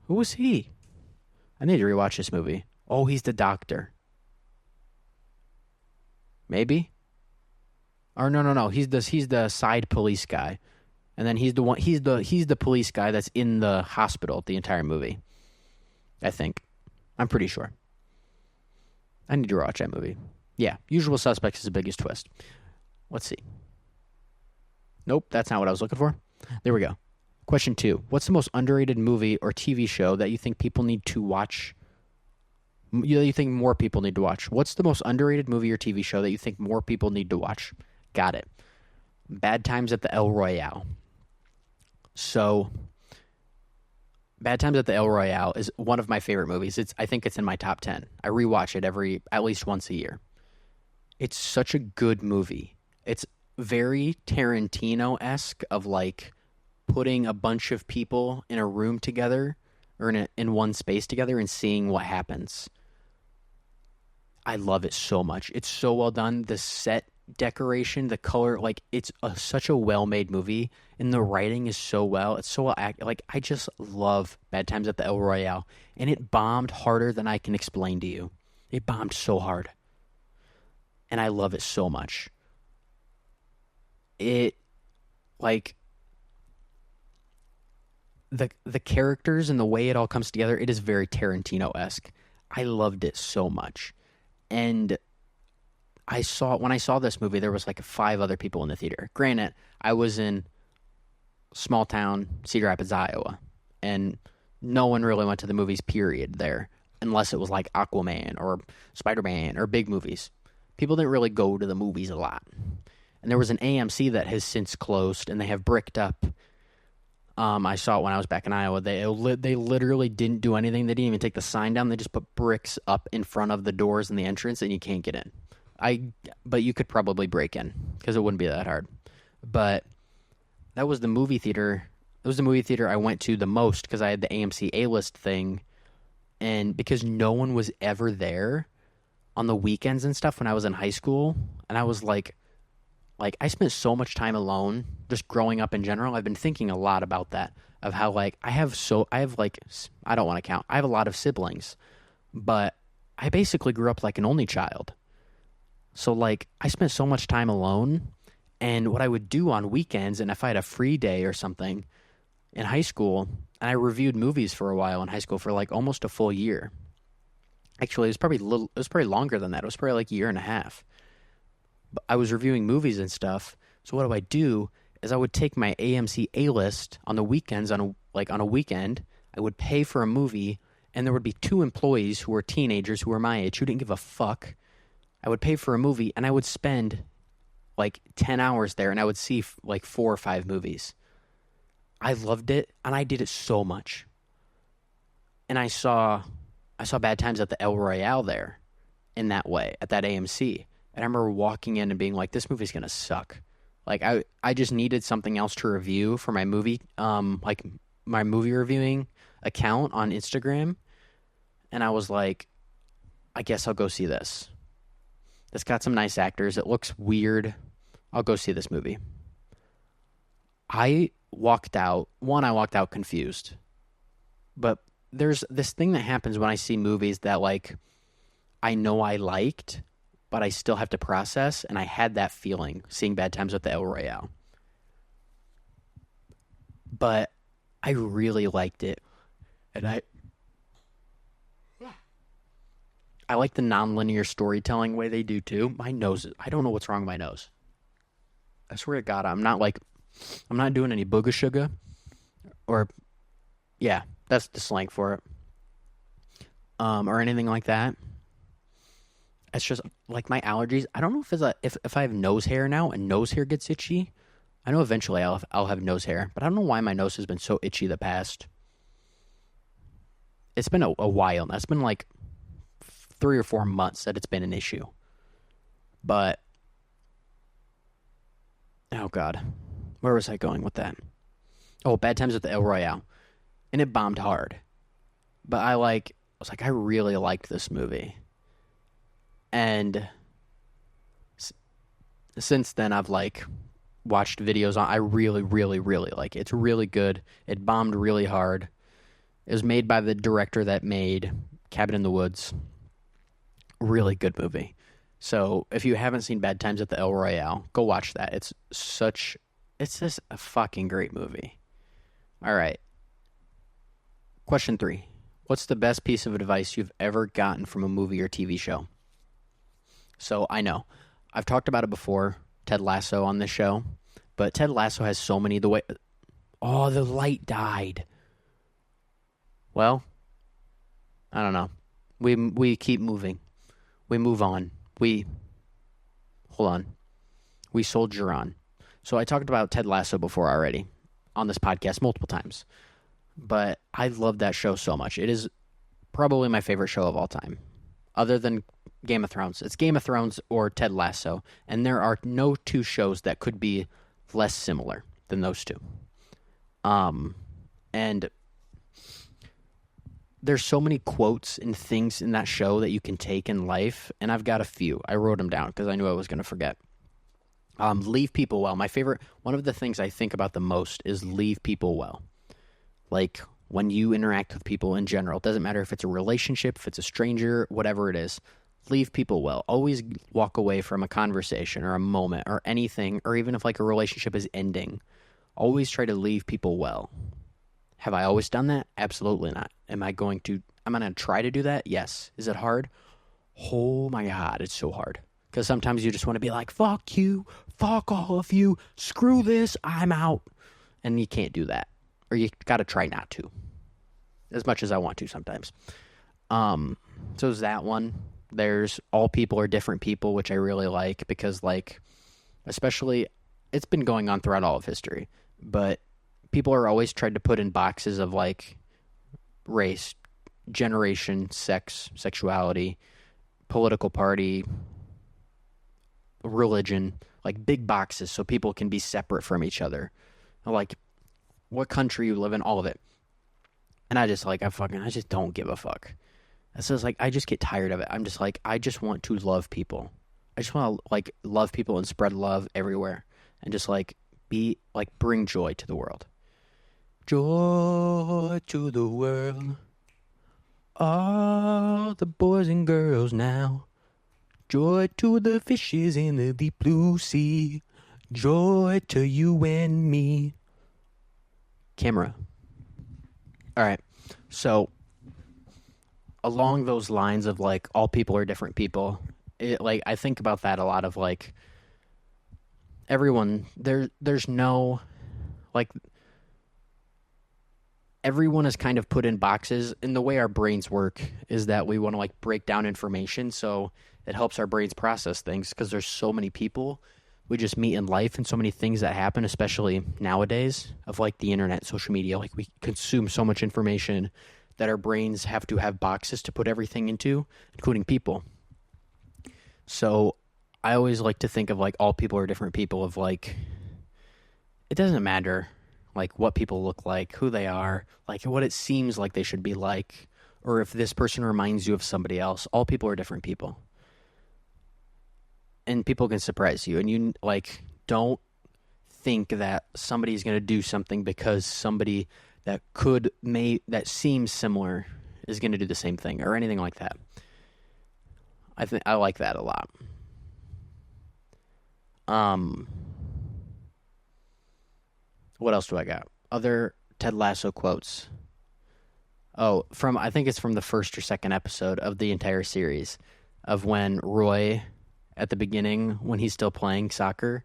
Who was he? I need to rewatch this movie. Oh, he's the doctor. Maybe? Or no. He's the side police guy. And then he's the police guy that's in the hospital the entire movie. I think. I'm pretty sure. I need to watch that movie. Yeah, Usual Suspects is the biggest twist. Let's see. Nope, that's not what I was looking for. There we go. Question 2. What's the most underrated movie or TV show that you think people need to watch? You think more people need to watch? What's the most underrated movie or TV show that you think more people need to watch? Got it. Bad Times at the El Royale. So, Bad Times at the El Royale is one of my favorite movies. I think it's in my top 10. I rewatch it at least once a year. It's such a good movie. It's very Tarantino-esque of, like, putting a bunch of people in a room together or in one space together and seeing what happens. I love it so much. It's so well done. The set decoration, the color, like, it's such a well-made movie, and the writing is so well. It's so well acted. Like, I just love Bad Times at the El Royale, and it bombed harder than I can explain to you. It bombed so hard, and I love it so much. It, like, the characters and the way it all comes together, it is very Tarantino-esque. I loved it so much. And when I saw this movie, there was like 5 other people in the theater. Granted, I was in small town Cedar Rapids, Iowa, and no one really went to the movies, period, there, unless it was like Aquaman or Spider-Man or big movies. People didn't really go to the movies a lot. And there was an AMC that has since closed, and they have bricked up. I saw it when I was back in Iowa. They literally didn't do anything. They didn't even take the sign down. They just put bricks up in front of the doors and the entrance, and you can't get in. But you could probably break in because it wouldn't be that hard. But that was the movie theater. It was the movie theater I went to the most because I had the AMC A-list thing, and because no one was ever there on the weekends and stuff when I was in high school, and I was like I spent so much time alone just growing up in general. I've been thinking a lot about that, of how, like, I have I don't want to count. I have a lot of siblings, but I basically grew up like an only child. So, like, I spent so much time alone, and what I would do on weekends, and if I had a free day or something in high school, and I reviewed movies for a while in high school for like almost a full year. Actually, it was probably longer than that. It was probably like a year and a half. But I was reviewing movies and stuff. So what do? Is I would take my AMC A-list on the weekends, on a weekend, I would pay for a movie, and there would be 2 employees who were teenagers who were my age who didn't give a fuck. I would pay for a movie, and I would spend like 10 hours there, and I would see like 4 or 5 movies. I loved it, and I did it so much. And I saw Bad Times at the El Royale there in that way, at that AMC. And I remember walking in and being like, this movie's going to suck. Like, I just needed something else to review for my movie, like my movie reviewing account on Instagram. And I was like, I guess I'll go see this. It's got some nice actors. It looks weird. I'll go see this movie. I walked out confused. But there's this thing that happens when I see movies that, like, I know I liked, but I still have to process, and I had that feeling seeing Bad Times at the El Royale. but I really liked it. And I like the nonlinear storytelling way they do too. My nose I don't know what's wrong with my nose. I swear to God, I'm not doing any booga sugar or yeah, that's the slang for it. Or anything like that. It's just like my allergies. I don't know if I have nose hair now and nose hair gets itchy. I know eventually I'll have nose hair, but I don't know why my nose has been so itchy the past. It's been a while. That's been like 3 or 4 months that it's been an issue. But oh God, where was I going with that? Oh, Bad Times at the El Royale, and it bombed hard. But I really liked this movie, and since then I've like watched videos on. I really, really, really like it. It's really good. It bombed really hard. It was made by the director that made Cabin in the Woods. Really good movie. So if you haven't seen Bad Times at the El Royale, go watch that. It's just a fucking great movie. All right. Question 3. What's the best piece of advice you've ever gotten from a movie or TV show? So I know. I've talked about it before, Ted Lasso on this show, but Ted Lasso has so many oh, the light died. Well, I don't know. We keep moving. We move on. Hold on. We soldier on. So I talked about Ted Lasso before already on this podcast multiple times. But I love that show so much. It is probably my favorite show of all time. Other than Game of Thrones. It's Game of Thrones or Ted Lasso. And there are no two shows that could be less similar than those two. And there's so many quotes and things in that show that you can take in life, and I've got a few. I wrote them down because I knew I was going to forget. Leave people well. One of the things I think about the most is leave people well. Like, when you interact with people in general, it doesn't matter if it's a relationship, if it's a stranger, whatever it is, leave people well. Always walk away from a conversation or a moment or anything, or even if like a relationship is ending, always try to leave people well. Have I always done that? Absolutely not. I'm going to try to do that? Yes. Is it hard? Oh my God, it's so hard. Because sometimes you just want to be like, fuck you, fuck all of you, screw this, I'm out. And you can't do that. Or you got to try not to. As much as I want to sometimes. So is that one. There's all people are different people, which I really like. Because like, especially, it's been going on throughout all of history. But people are always tried to put in boxes of like race, generation, sex, sexuality, political party, religion, like big boxes so people can be separate from each other. Like what country you live in, all of it. And I just don't give a fuck. So it's like I just get tired of it. I'm just like, I just want to love people. I just want to like love people and spread love everywhere and just like bring joy to the world. Joy to the world, all the boys and girls now. Joy to the fishes in the deep blue sea. Joy to you and me. Camera. All right. So, along those lines of like all people are different people, I think about that a lot of like everyone. There's no like. Everyone is kind of put in boxes, and the way our brains work is that we want to like break down information so it helps our brains process things because there's so many people we just meet in life and so many things that happen, especially nowadays of like the internet, social media. Like we consume so much information that our brains have to have boxes to put everything into, including people. So I always like to think of like all people are different people of like, it doesn't matter like what people look like, who they are, like what it seems like they should be like, or if this person reminds you of somebody else. All people are different people. And people can surprise you. And you like don't think that somebody's going to do something because somebody that that seems similar is going to do the same thing or anything like that. I like that a lot. What else do I got? other Ted Lasso quotes. I think it's from the first or second episode of the entire series, of when Roy, at the beginning, when he's still playing soccer,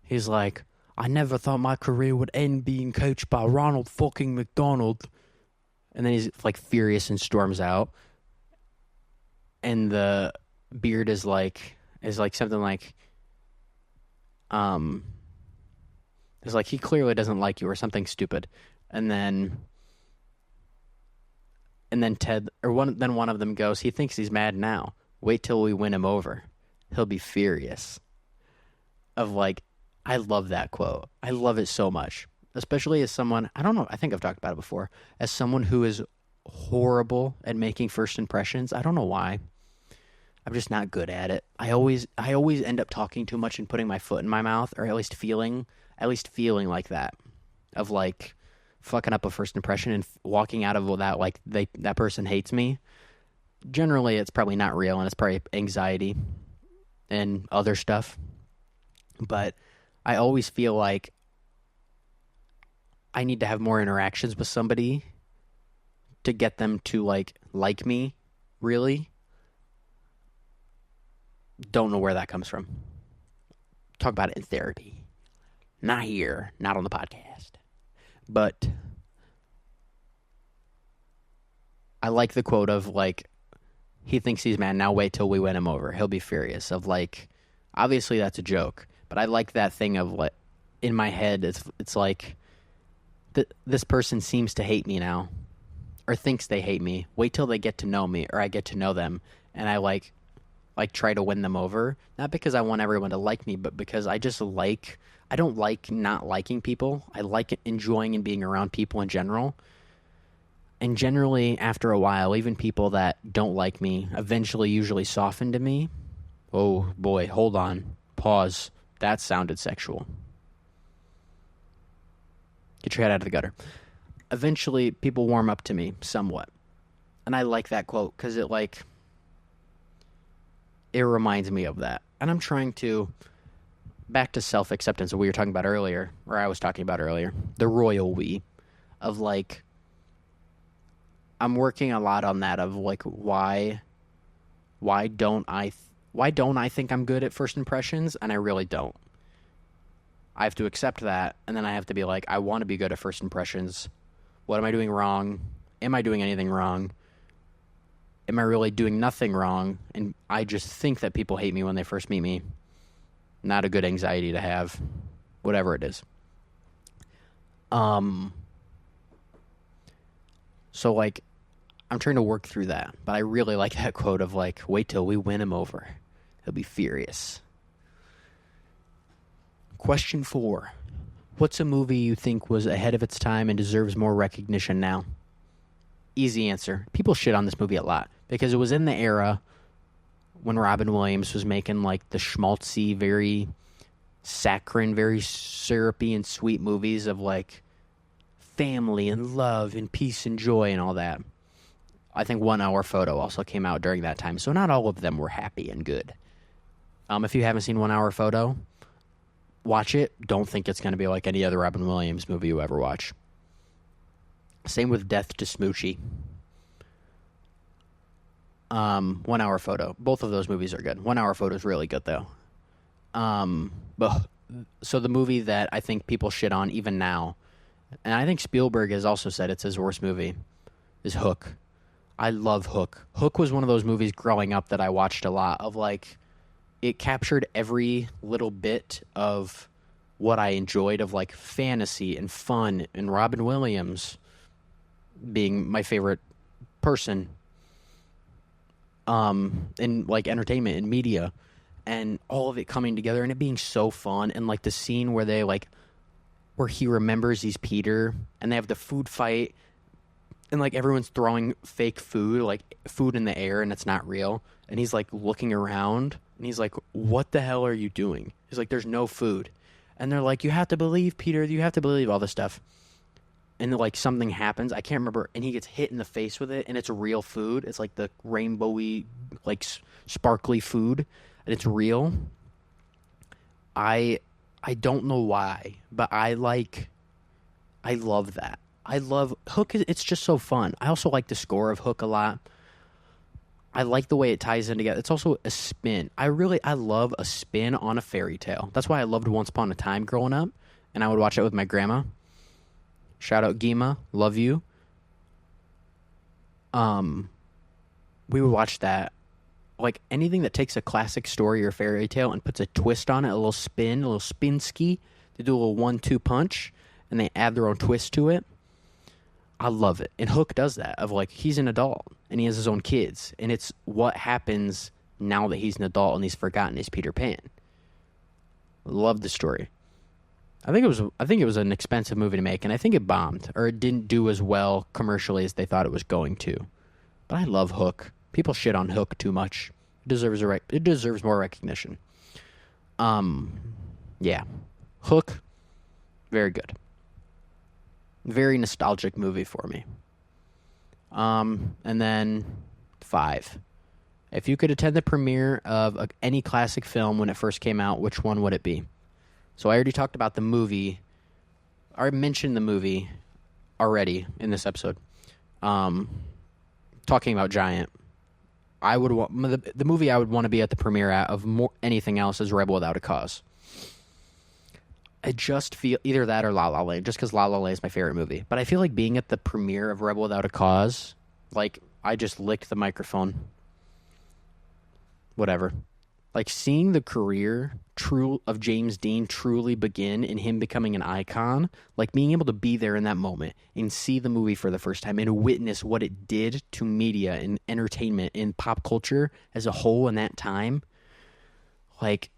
he's like, I never thought my career would end being coached by Ronald fucking McDonald. And then he's like furious and storms out. And the beard is like something like, it's like, he clearly doesn't like you or something stupid. And then Ted, then one of them goes, he thinks he's mad now. Wait till we win him over. He'll be furious. Of like, I love that quote. I love it so much. Especially as someone, I don't know, I think I've talked about it before, as someone who is horrible at making first impressions. I don't know why. I'm just not good at it. I always end up talking too much and putting my foot in my mouth, or at least feeling like that, of like fucking up a first impression and walking out of that like that person hates me. Generally, it's probably not real, and it's probably anxiety and other stuff. But I always feel like I need to have more interactions with somebody to get them to like me, really. Don't know where that comes from. Talk about it in therapy. Not here, not on the podcast. But I like the quote of like, he thinks he's mad, now wait till we win him over. He'll be furious. Of like, obviously that's a joke, but I like that thing of like, in my head, it's like, this person seems to hate me now, or thinks they hate me. Wait till they get to know me, or I get to know them, and I like try to win them over. Not because I want everyone to like me, but because I don't like not liking people. I like enjoying and being around people in general. And generally, after a while, even people that don't like me eventually usually soften to me. Oh boy, hold on. Pause. That sounded sexual. Get your head out of the gutter. Eventually, people warm up to me somewhat. And I like that quote because it reminds me of that. And I'm trying to, back to self-acceptance, what we were talking about earlier, or I was talking about earlier, the royal we, of like, I'm working a lot on that of like, why don't I think I'm good at first impressions? And I really don't. I have to accept that, and then I have to be like, I want to be good at first impressions. What am I doing wrong? Am I doing anything wrong? Am I really doing nothing wrong? And I just think that people hate me when they first meet me. Not a good anxiety to have. Whatever it is. So, like, I'm trying to work through that. But I really like that quote of, like, wait till we win him over. He'll be furious. Question 4. What's a movie you think was ahead of its time and deserves more recognition now? Easy answer. People shit on this movie a lot because it was in the era when Robin Williams was making like the schmaltzy, very saccharine, very syrupy and sweet movies of like family and love and peace and joy and all that. I think 1 Hour Photo also came out during that time, so not all of them were happy and good. If you haven't seen 1 Hour Photo, watch it. Don't think it's going to be like any other Robin Williams movie you ever watch. Same with Death to Smoochie. 1 Hour Photo. Both of those movies are good. 1 Hour Photo is really good, though. So the movie that I think people shit on even now, and I think Spielberg has also said it's his worst movie, is Hook. I love Hook. Hook was one of those movies growing up that I watched a lot of, like, it captured every little bit of what I enjoyed of, like, fantasy and fun and Robin Williams being my favorite person in, like, entertainment and media and all of it coming together and it being so fun. And, like, the scene where they, like, where he remembers he's Peter and they have the food fight and, like, everyone's throwing fake food, like, food in the air and it's not real. And he's, like, looking around and he's like, what the hell are you doing? He's like, there's no food. And they're like, you have to believe, Peter. You have to believe all this stuff. And, like, something happens. I can't remember. And he gets hit in the face with it. And it's real food. It's, like, the rainbowy, like, sparkly food. And it's real. I don't know why. But I like I love that. I love Hook. It's just so fun. I also like the score of Hook a lot. I like the way it ties in together. It's also a spin. I love a spin on a fairy tale. That's why I loved Once Upon a Time growing up, and I would watch it with my grandma. Shout out Gima, love you. We would watch that. Like anything that takes a classic story or fairy tale and puts a twist on it, a little spin, a little spin ski. They do a little 1-2 punch, and they add their own twist to it. I love it. And Hook does that, of like, he's an adult and he has his own kids, and it's what happens now that he's an adult and he's forgotten he's Peter Pan. Love the story. I think it was an expensive movie to make, and I think it bombed, or it didn't do as well commercially as they thought it was going to. But I love Hook. People shit on Hook too much. It deserves more recognition. Yeah. Hook, very good. Very nostalgic movie for me. And then 5. If you could attend the premiere of any classic film when it first came out, which one would it be? So I already talked about the movie. I mentioned the movie already in this episode. Talking about Giant. I would want the movie I would want to be at the premiere at of more anything else is Rebel Without a Cause. I just feel either that or La La Land, just because La La Land is my favorite movie. But I feel like being at the premiere of Rebel Without a Cause, like, I just licked the microphone. Whatever. Like, seeing the career of James Dean truly begin and him becoming an icon, like, being able to be there in that moment and see the movie for the first time and witness what it did to media and entertainment and pop culture as a whole in that time, like,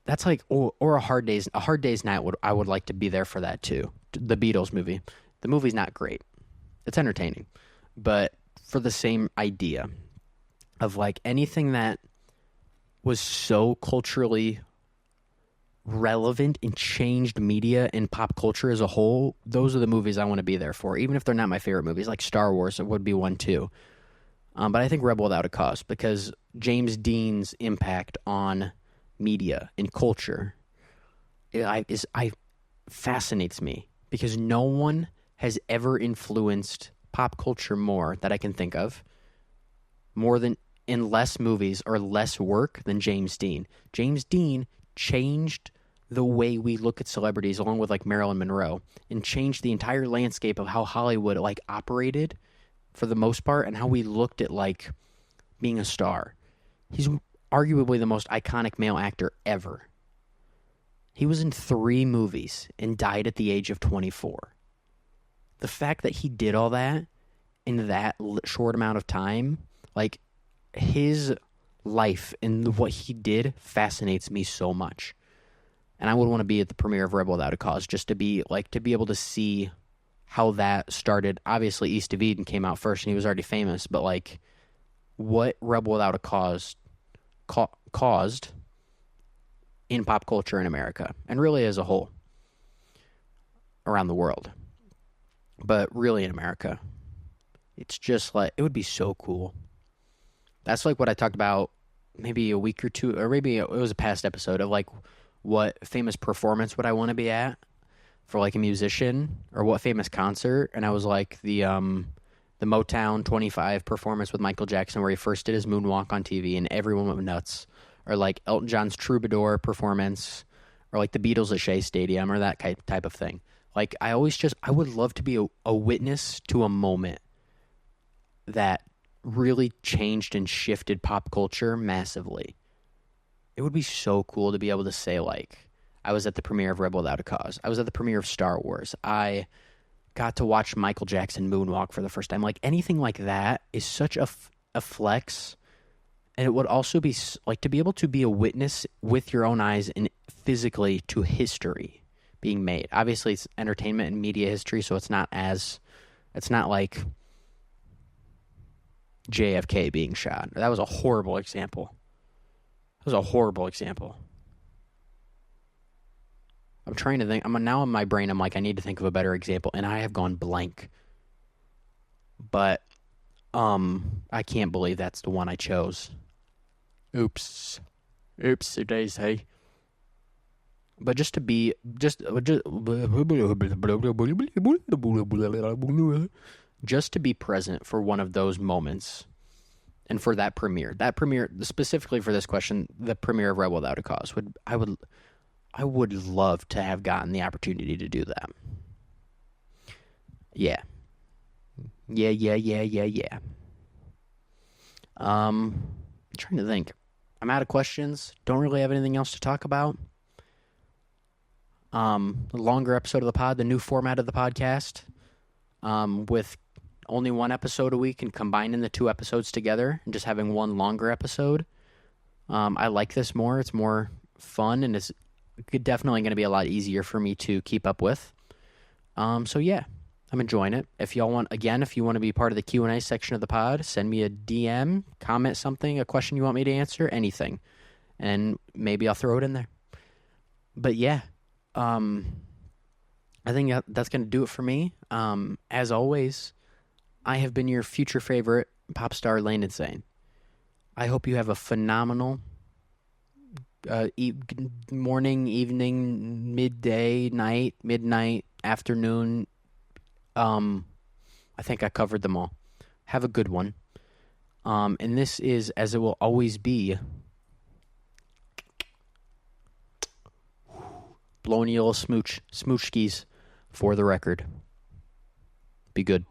that's like, or a Hard Day's Night. I would like to be there for that too. The Beatles movie. The movie's not great. It's entertaining, but for the same idea of like anything that was so culturally relevant and changed media and pop culture as a whole, those are the movies I want to be there for. Even if they're not my favorite movies, like Star Wars, it would be one too. But I think Rebel Without a Cause, because James Dean's impact on media and culture fascinates me, because no one has ever influenced pop culture more that I can think of, more than in less movies or less work than James Dean. James Dean changed the way we look at celebrities, along with like Marilyn Monroe, and changed the entire landscape of how Hollywood like operated for the most part, and how we looked at like being a star. He's arguably the most iconic male actor ever. He was in 3 movies and died at the age of 24. The fact that he did all that in that short amount of time, like, his life and what he did fascinates me so much. And I would want to be at the premiere of Rebel Without a Cause, just to be able to see how that started. Obviously, East of Eden came out first and he was already famous, but like what Rebel Without a Cause caused in pop culture in America, and really as a whole around the world, but really in America. It's just like, it would be so cool. That's like what I talked about maybe a week or two, or maybe it was a past episode, of like what famous performance would I want to be at for like a musician, or what famous concert. And I was like the Motown 25 performance with Michael Jackson, where he first did his moonwalk on TV and everyone went nuts. Or like Elton John's Troubadour performance, or like the Beatles at Shea Stadium, or that type of thing. Like, I would love to be a witness to a moment that really changed and shifted pop culture massively. It would be so cool to be able to say, like, I was at the premiere of Rebel Without a Cause. I was at the premiere of Star Wars. I got to watch Michael Jackson moonwalk for the first time. Like, anything like that is such a flex. And it would also be like to be able to be a witness with your own eyes and physically to history being made. Obviously, it's entertainment and media history, so it's not like JFK being shot. That was a horrible example. I'm trying to think. Now in my brain, I'm like, I need to think of a better example, and I have gone blank. But I can't believe that's the one I chose. Oops, daisy. But just to be just to be present for one of those moments, and for that premiere specifically for this question, the premiere of Rebel Without a Cause, I would love to have gotten the opportunity to do that. Yeah. Trying to think. I'm out of questions. Don't really have anything else to talk about. The longer episode of the pod, the new format of the podcast, with only one episode a week and combining the two episodes together and just having one longer episode. I like this more. It's more fun, and it's definitely going to be a lot easier for me to keep up with. So yeah, I'm enjoying it. If y'all want, again, if you want to be part of the Q&A section of the pod, send me a DM, comment something, a question you want me to answer, anything, and maybe I'll throw it in there. But yeah, I think that's going to do it for me. As always, I have been your future favorite pop star, Landyn Zane. I hope you have a phenomenal morning, evening, midday, night, midnight, afternoon. I think I covered them all. Have a good one. And this is, as it will always be, blowing you a little smooch, smoochkies for the record. Be good.